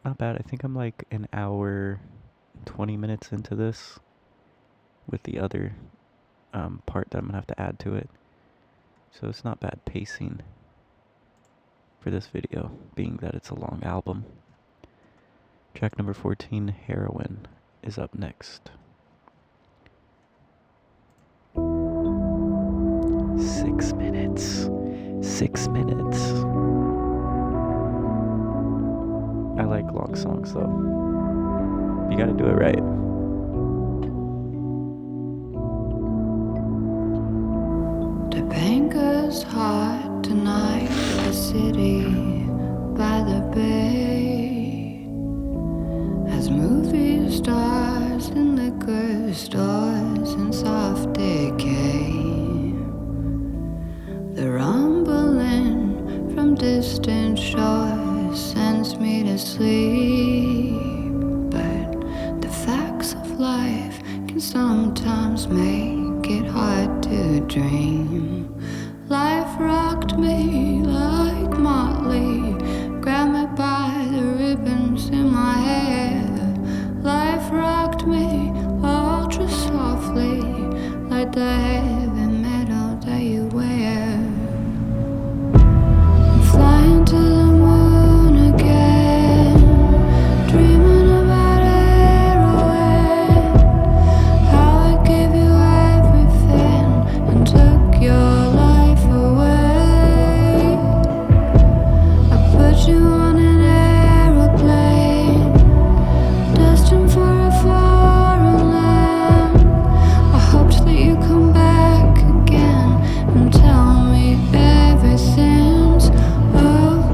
Not bad. I think I'm like an hour, 20 minutes into this, with the other part that I'm going to have to add to it. So it's not bad pacing for this video, being that it's a long album. Track number 14, Heroin, is up next. 6 minutes. 6 minutes. I like long songs though. You gotta do it right. Banker's heart tonight, the city by the bay, as movie stars and liquor stores in soft decay. The rumbling from distant shores sends me to sleep, but the facts of life can sometimes make it hard to dream. Life rocked me like Motley, grabbed me by the ribbons in my hair. Life rocked me ultra softly, like the heavy metal that you wear. I'm flying to the moon again, dreaming about heroin, how I gave you everything and took your life away. I put you on an aeroplane, destined for a foreign land. I hoped that you come back again and tell me everything's okay.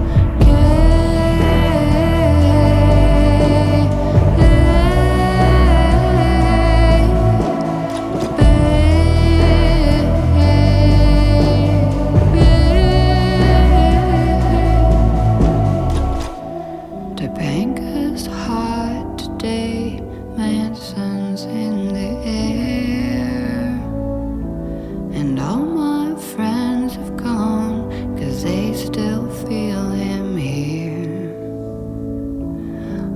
The banker's heart today, Manson's in the air, and all my friends have gone, 'cause they still feel him here.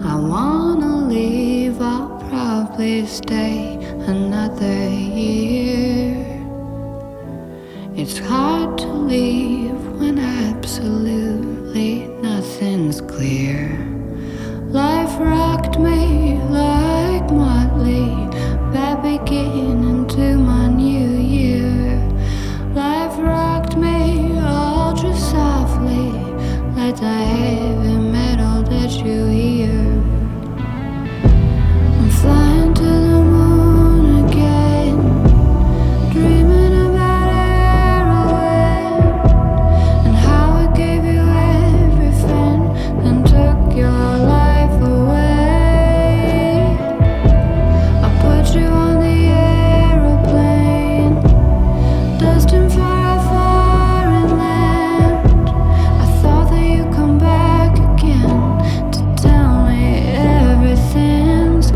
I wanna leave, I'll probably stay another year. It's hard to leave when absolutely nothing's clear. Life rocked me like Motley, bad beginning to my new year. Life rocked me ultra softly, like the heavy metal that you hear. I'm flying to the moon again, dreaming about heroin, and how I gave you everything and took your life away. I put you on the aeroplane, destined for a foreign land. I thought that you'd come back again to tell me everything's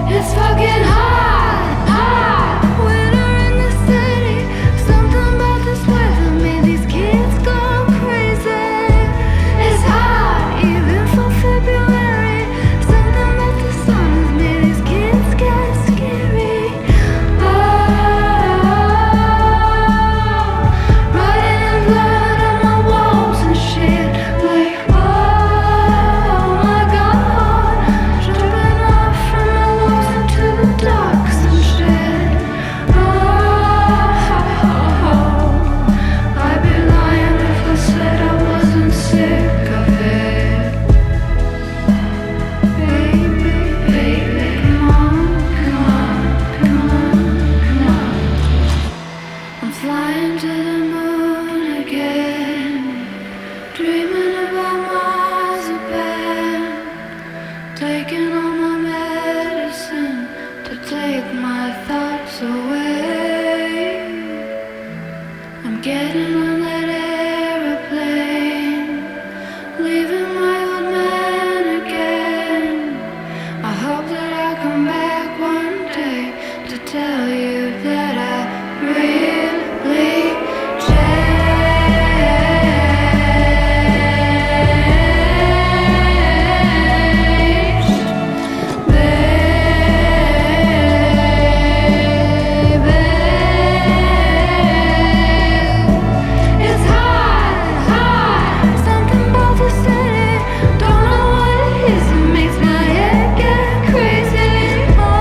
it's fucking hot, hot. Winter in the city. Something about this weather made these kids go crazy. It's hot, even for February. Something about the sun has made these kids get scary. Oh, writing in blood on my walls and shit. Like, oh my god, jumping off from the walls into the docks and shit. I'd be lying if I said I wasn't sick of it. Baby, baby, come on, come on, come on, come on. I'm flying to the moon again, dreaming about marzipan, taking all my medicine to take my thoughts away. I'm getting on that aeroplane, leaving my old man again. I hope that I come back one day to tell you that I really changed. Baby, it's hot, hot. Something about the city, don't know what it is. It makes my head get crazy. Oh,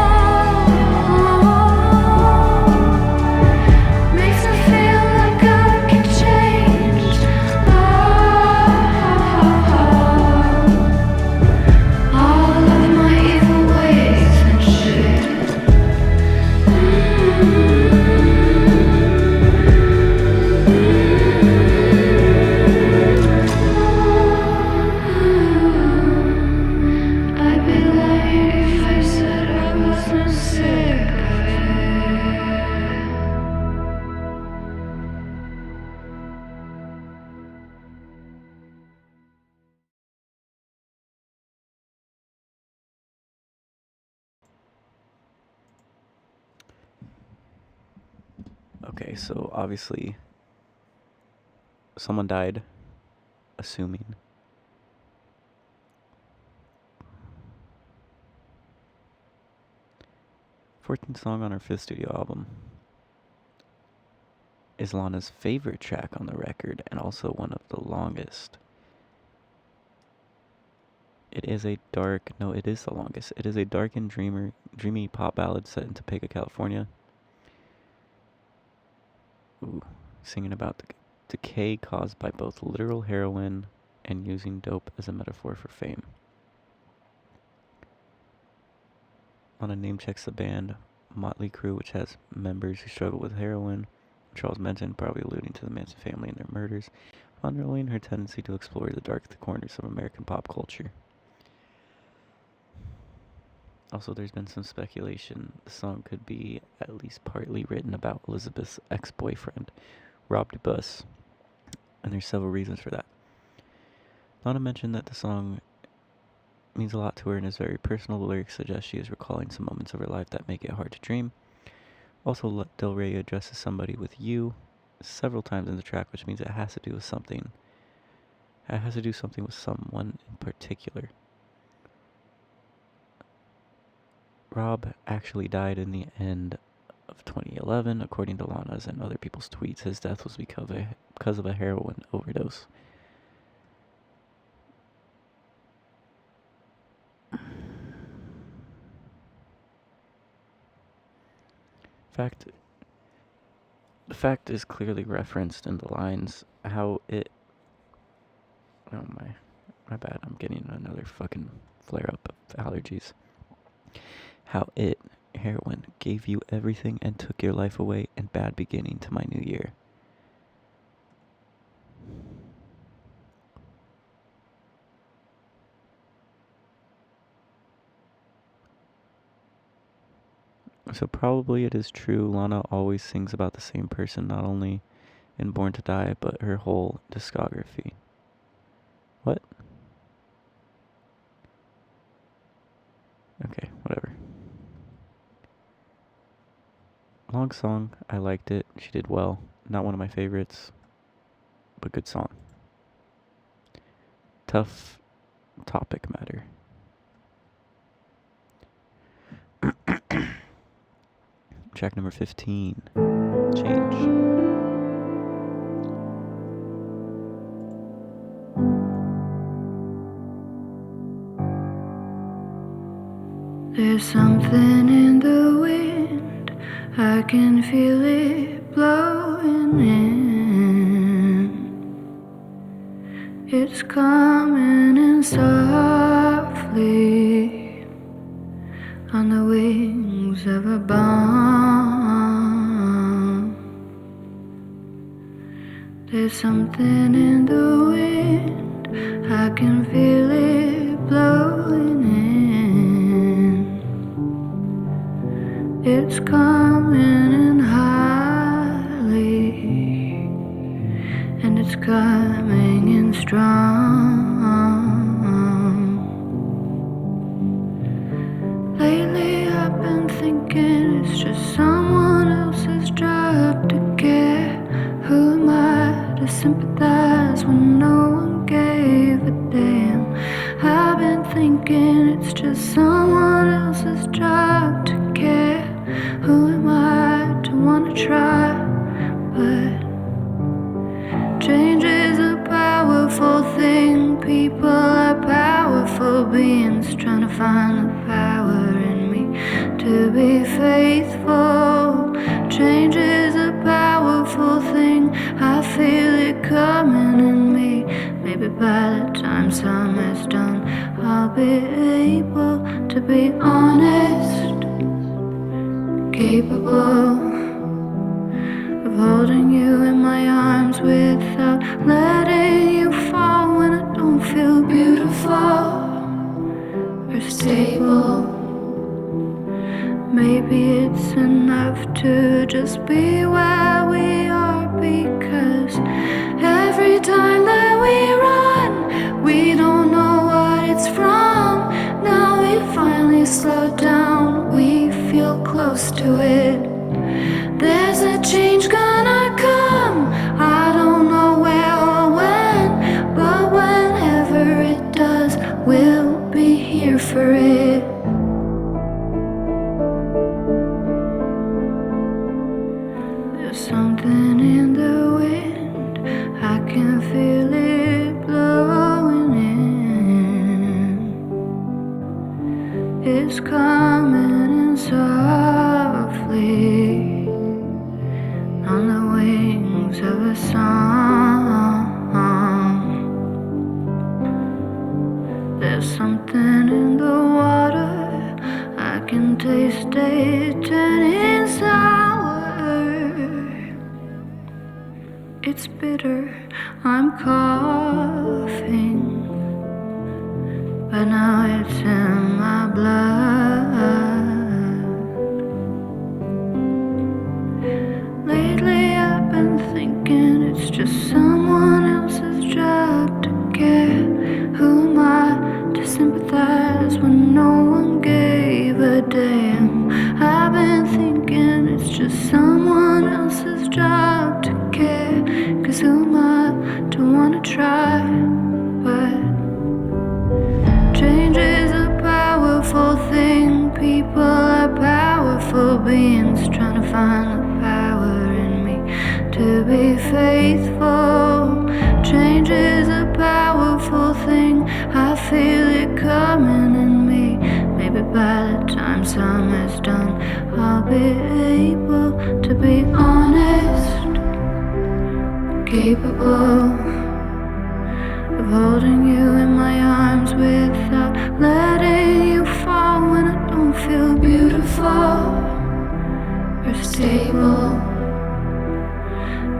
Okay, so obviously someone died, assuming. 14th song on her 5th studio album is Lana's favorite track on the record and also one of the longest. It is the longest. It is a dark and dreamy pop ballad set in Topeka, California. Ooh, singing about the decay caused by both literal heroin and using dope as a metaphor for fame. Lana name checks the band Motley Crue, which has members who struggle with heroin. Charles mentioned, probably alluding to the Manson family and their murders, underlying her tendency to explore the dark corners of American pop culture. Also, there's been some speculation the song could be at least partly written about Elizabeth's ex-boyfriend, Rob DeBus, and there's several reasons for that. Lana mentioned that the song means a lot to her and is very personal. The lyrics suggest she is recalling some moments of her life that make it hard to dream. Also, Del Rey addresses somebody with you several times in the track, which means it has to do with something. It has to do something with someone in particular. Rob actually died in the end of 2011, according to Lana's and other people's tweets. His death was because of a heroin overdose. The fact is clearly referenced in the lines how it... Oh my bad, I'm getting another fucking flare-up of allergies. How it, heroin, gave you everything and took your life away, and bad beginning to my new year. So probably it is true Lana always sings about the same person, not only in Born to Die, but her whole discography. What? Okay, whatever. Long song, I liked it. She did well. Not one of my favorites, but good song. Tough topic matter. Track number 15, Change. There's something in the wind, I can feel it blowing in. It's coming in softly on the wings of a bomb. There's something in the wind, I can feel it blowing in. It's coming in highly, and it's coming in strong. Lately I've been thinking it's just someone else's job to care. Who am I to sympathize when no one gave a damn? I've been thinking it's just someone else's job to care. Who am I to wanna try? But change is a powerful thing. People are powerful beings trying to find the power in me to be faithful. Change is a powerful thing. I feel it coming in me. Maybe by the time summer's done, I'll be able to be honest, capable of holding you in my arms without letting you fall when I don't feel beautiful or stable. Maybe it's enough to just be where we are, because every time that we run, we don't know what it's from. Now we finally slow down, we feel close. close to it. There's a change gonna come. I don't know where or when, but whenever it does, we'll be here for it. There's something in the wind, I can feel it blowing in. It's coming in softly on the wings of a song. There's something in the water, I can taste it turning sour. It's bitter, I'm coughing, but now it's in my blood. Lately I've been thinking it's just someone else's job to care. Who am I to sympathize when no one gave a damn? I've been thinking it's just someone else's job to care. Cause who am I to wanna try? But change is a powerful thing. People are powerful beings trying to find the power in me to be faithful. Change is a powerful thing. I feel it coming in me. Maybe by the time summer's done, I'll be able to be honest, capable of holding you in my arms without letting you fall when I don't feel beautiful or stable.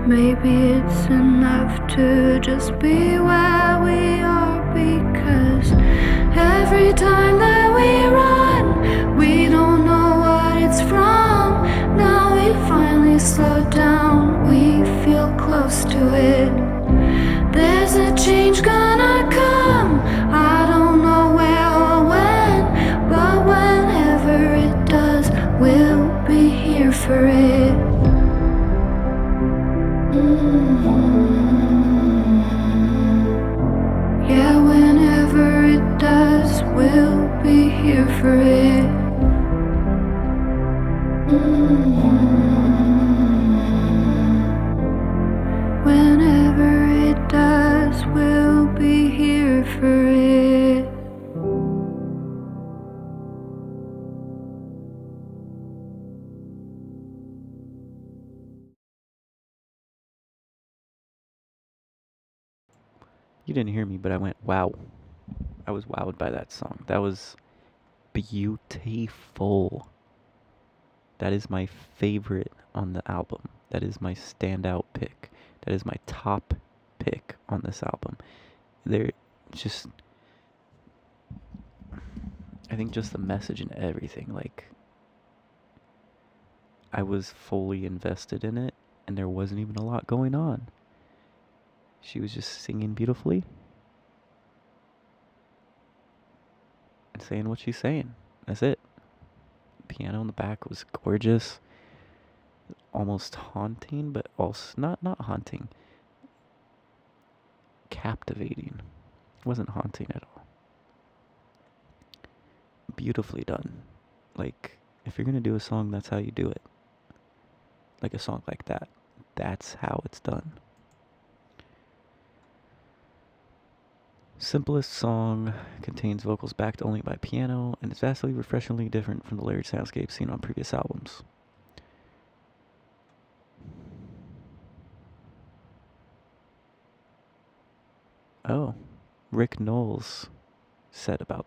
Maybe it's enough to just be where we are, because every time that we run, we don't know what it's from. Now we finally slow down, we feel close to it. There's a change gonna come. I don't know where or when, but whenever it does, we'll be here for it. Yeah, whenever it does, we'll be here for it. Whenever it does, we'll be here for it. You didn't hear me, but I went, wow. I was wowed by that song. That was beautiful. That is my favorite on the album. That is my standout pick. That is my top pick on this album. They're just, I think just the message and everything. Like, I was fully invested in it, and there wasn't even a lot going on. She was just singing beautifully and saying what she's saying. That's it. Piano in the back was gorgeous, almost haunting, but also not haunting, captivating. It wasn't haunting at all. Beautifully done. Like, if you're gonna do a song, that's how you do it. Like a song like that. That's how it's done. Simplest song, contains vocals backed only by piano, and is vastly refreshingly different from the layered soundscape seen on previous albums. Oh, Rick Knowles said about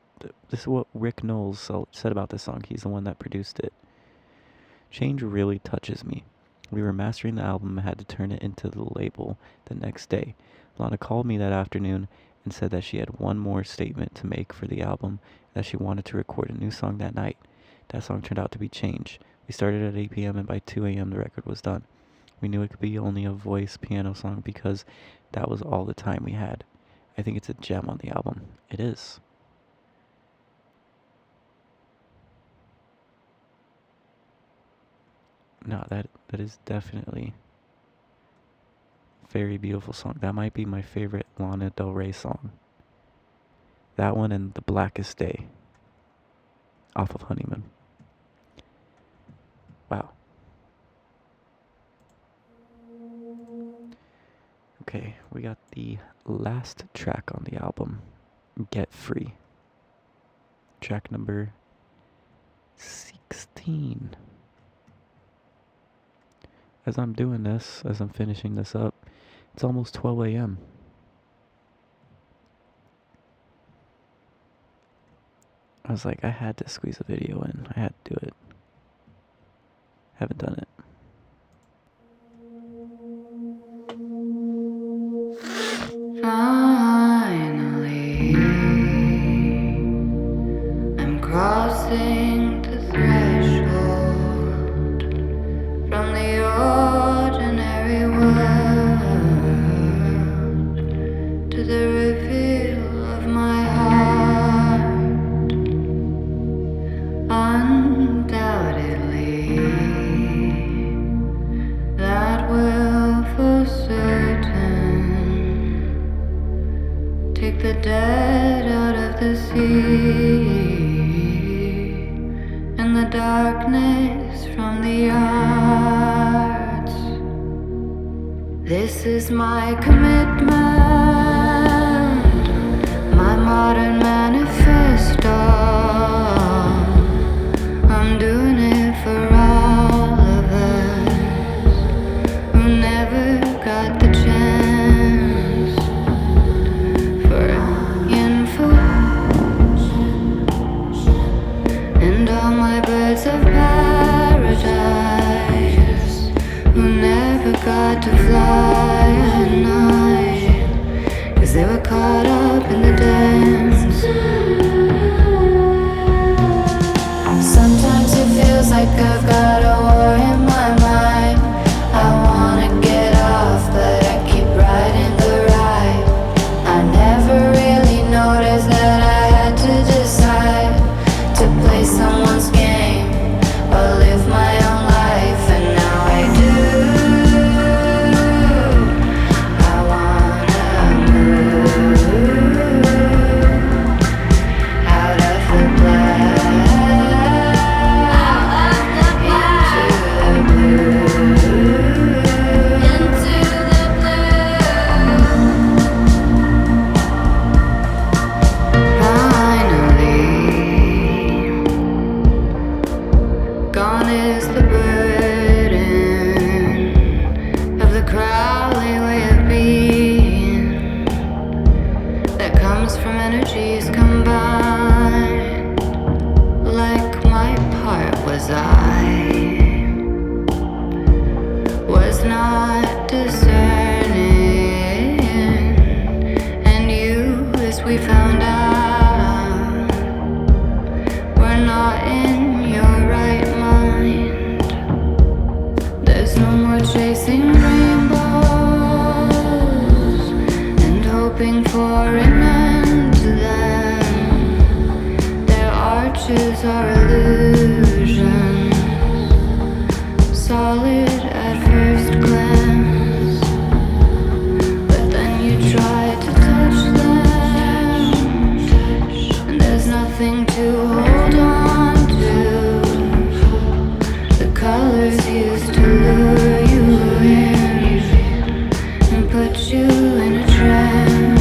this is what Rick Knowles said about this song. He's the one that produced it. Change really touches me. We were mastering the album and had to turn it into the label the next day. Lana called me that afternoon and said that she had one more statement to make for the album, that she wanted to record a new song that night. That song turned out to be Change. We started at 8 p.m. and by 2 a.m. the record was done. We knew it could be only a voice piano song because that was all the time we had. I think it's a gem on the album. It is. No, that is definitely a very beautiful song. That might be my favorite Lana Del Rey song. That one and The Blackest Day off of Honeymoon. Wow. Okay, we got the last track on the album, Get Free. Track number 16. As I'm doing this, as I'm finishing this up, it's almost 12 a.m. I was like, I had to squeeze a video in. I had to do it. Haven't done it. Finally, I'm crossing the threshold from the ordinary world to the reveal of my heart. Undoubtedly, that will for certain take the dead out of the sea and the darkness from the arts. This is my commitment, my modern manifesto. I'm doing it for all of us who never got the chance for info. And all my birds of paradise who never got to fly at night 'cause they were caught up in the dance. Sometimes it feels like I've got a war in my mind. I wanna get off, but I keep riding the ride. I never really noticed that I had to decide to play someone's game or live my own life, and now I do. I wanna move out of the black. Gone is the burden of the crowdly way of being that comes from energies combined. Like my part was was not discerning, and you, as we found out, were not in your right mind. There's no more chasing rainbows and hoping for an end to them. Their arches are illusions, solid at first glance, but then you try to touch them, and there's nothing to hold on to. The colors used to lure you in and put you in a trance.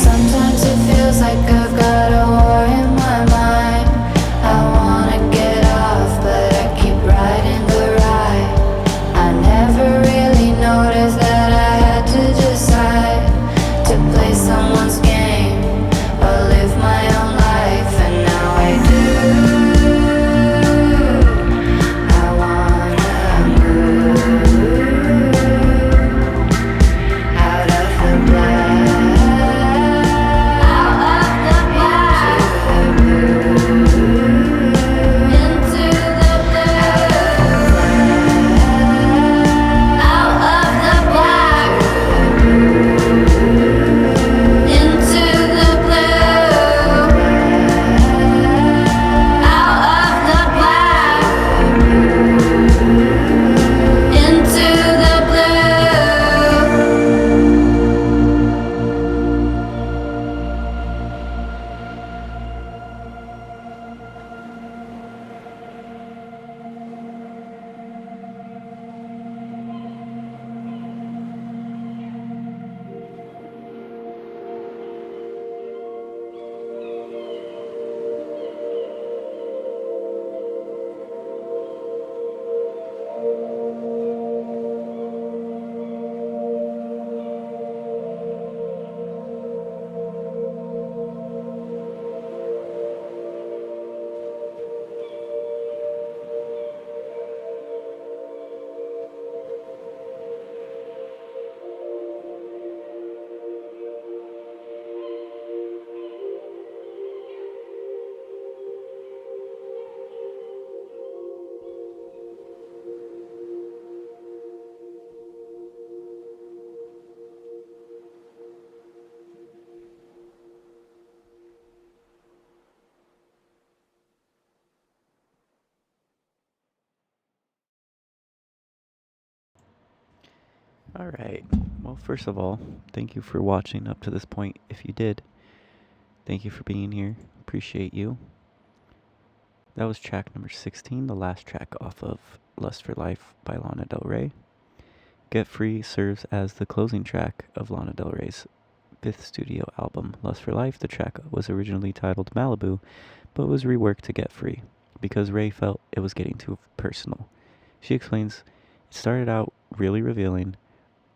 Sometimes it feels like I've got a war in my mind. I wanna get off, but I keep riding the ride. I never really noticed that I had to decide to play someone's game or live my own life, and now I do. Alright. Well, first of all, thank you for watching up to this point. If you did, thank you for being here. Appreciate you. That was track number 16, the last track off of Lust for Life by Lana Del Rey. Get Free serves as the closing track of Lana Del Rey's fifth studio album, Lust for Life. The track was originally titled Malibu, but was reworked to Get Free because Ray felt it was getting too personal. She explains, it started out really revealing.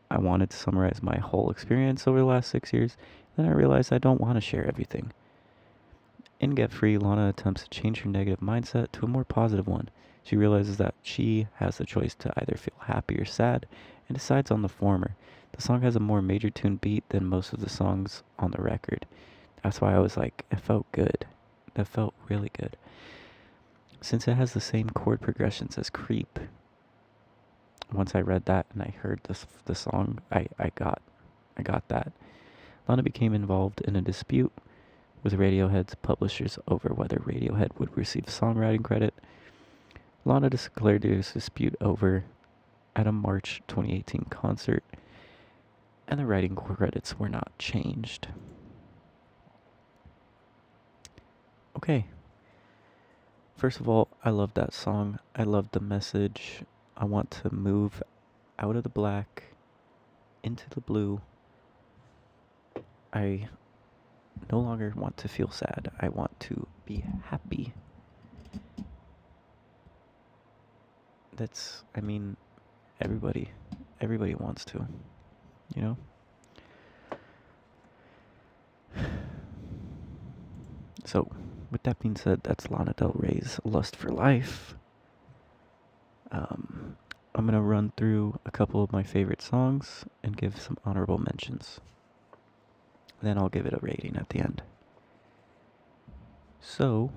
I wanted to summarize my whole experience over the last 6 years, then I realized I don't want to share everything. In Get Free, Lana attempts to change her negative mindset to a more positive one. She realizes that she has the choice to either feel happy or sad, and decides on the former. The song has a more major tune beat than most of the songs on the record. That's why I was like, it felt good. That felt really good. Since it has the same chord progressions as Creep, once I read that and I heard the song, I got that. Lana became involved in a dispute with Radiohead's publishers over whether Radiohead would receive songwriting credit. Lana declared this dispute over at a March 2018 concert, and the writing credits were not changed. Okay. First of all, I love that song. I love the message. I want to move out of the black into the blue. I no longer want to feel sad. I want to be happy. I mean, everybody wants to, you know? So, with that being said, that's Lana Del Rey's Lust for Life. I'm going to run through a couple of my favorite songs and give some honorable mentions. Then I'll give it a rating at the end. So,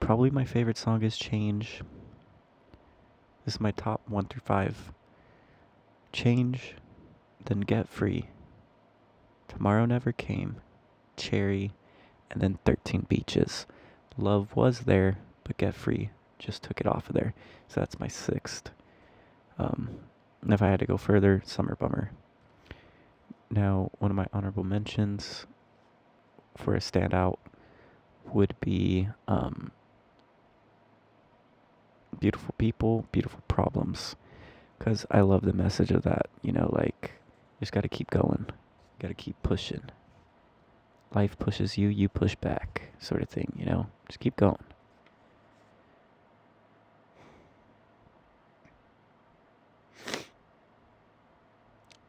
probably my favorite song is Change. This is my top 1 through 5. Change, then Get Free, Tomorrow Never Came, Cherry, and then 13 Beaches. Love was there, but Get Free just took it off of there. So that's my 6th. And if I had to go further, Summer Bummer. Now, one of my honorable mentions for a standout would be Beautiful People, Beautiful Problems. Because I love the message of that, you just gotta keep going. Gotta keep pushing. Life pushes you, you push back, sort of thing, Just keep going.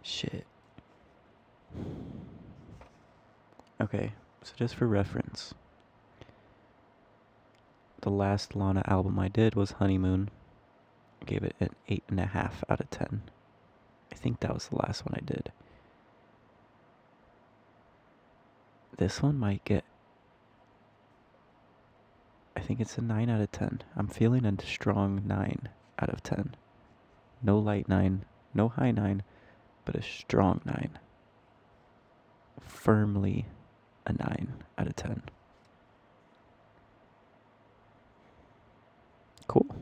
Shit. Okay, so just for reference, the last Lana album I did was Honeymoon. I gave it an 8.5 out of 10. I think that was the last one I did. This one might get, I think it's a 9 out of 10. I'm feeling a strong 9 out of 10. No light 9, no high 9, but a strong 9. Firmly a 9 out of 10. Cool.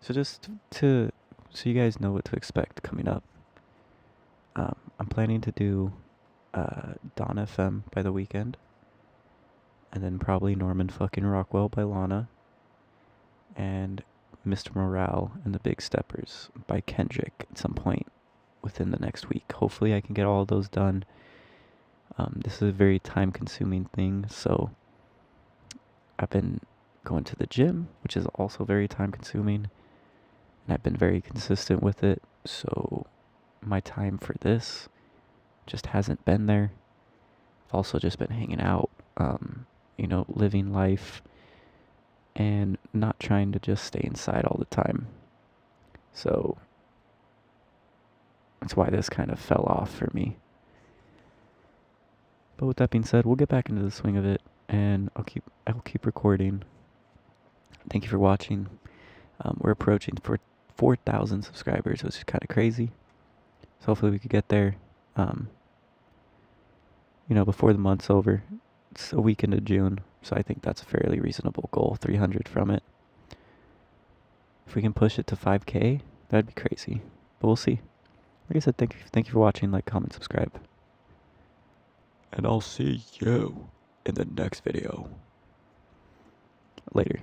So so you guys know what to expect coming up. I'm planning to do Dawn FM by the weekend, and then probably Norman fucking Rockwell by Lana, and Mr. Morale and the Big Steppers by Kendrick at some point within the next week. Hopefully I can get all of those done. This is a very time-consuming thing, so I've been going to the gym, which is also very time-consuming, and I've been very consistent with it, so my time for this just hasn't been there. I've also just been hanging out, living life, and not trying to just stay inside all the time. So that's why this kind of fell off for me. But with that being said, we'll get back into the swing of it, and I'll keep recording. Thank you for watching. We're approaching for 4,000 subscribers, which is kind of crazy. So hopefully we could get there, before the month's over. It's a week into June, so I think that's a fairly reasonable goal. 300 from it. If we can push it to 5K, that'd be crazy. But we'll see. Like I said, thank you for watching. Like, comment, subscribe. And I'll see you in the next video. Later.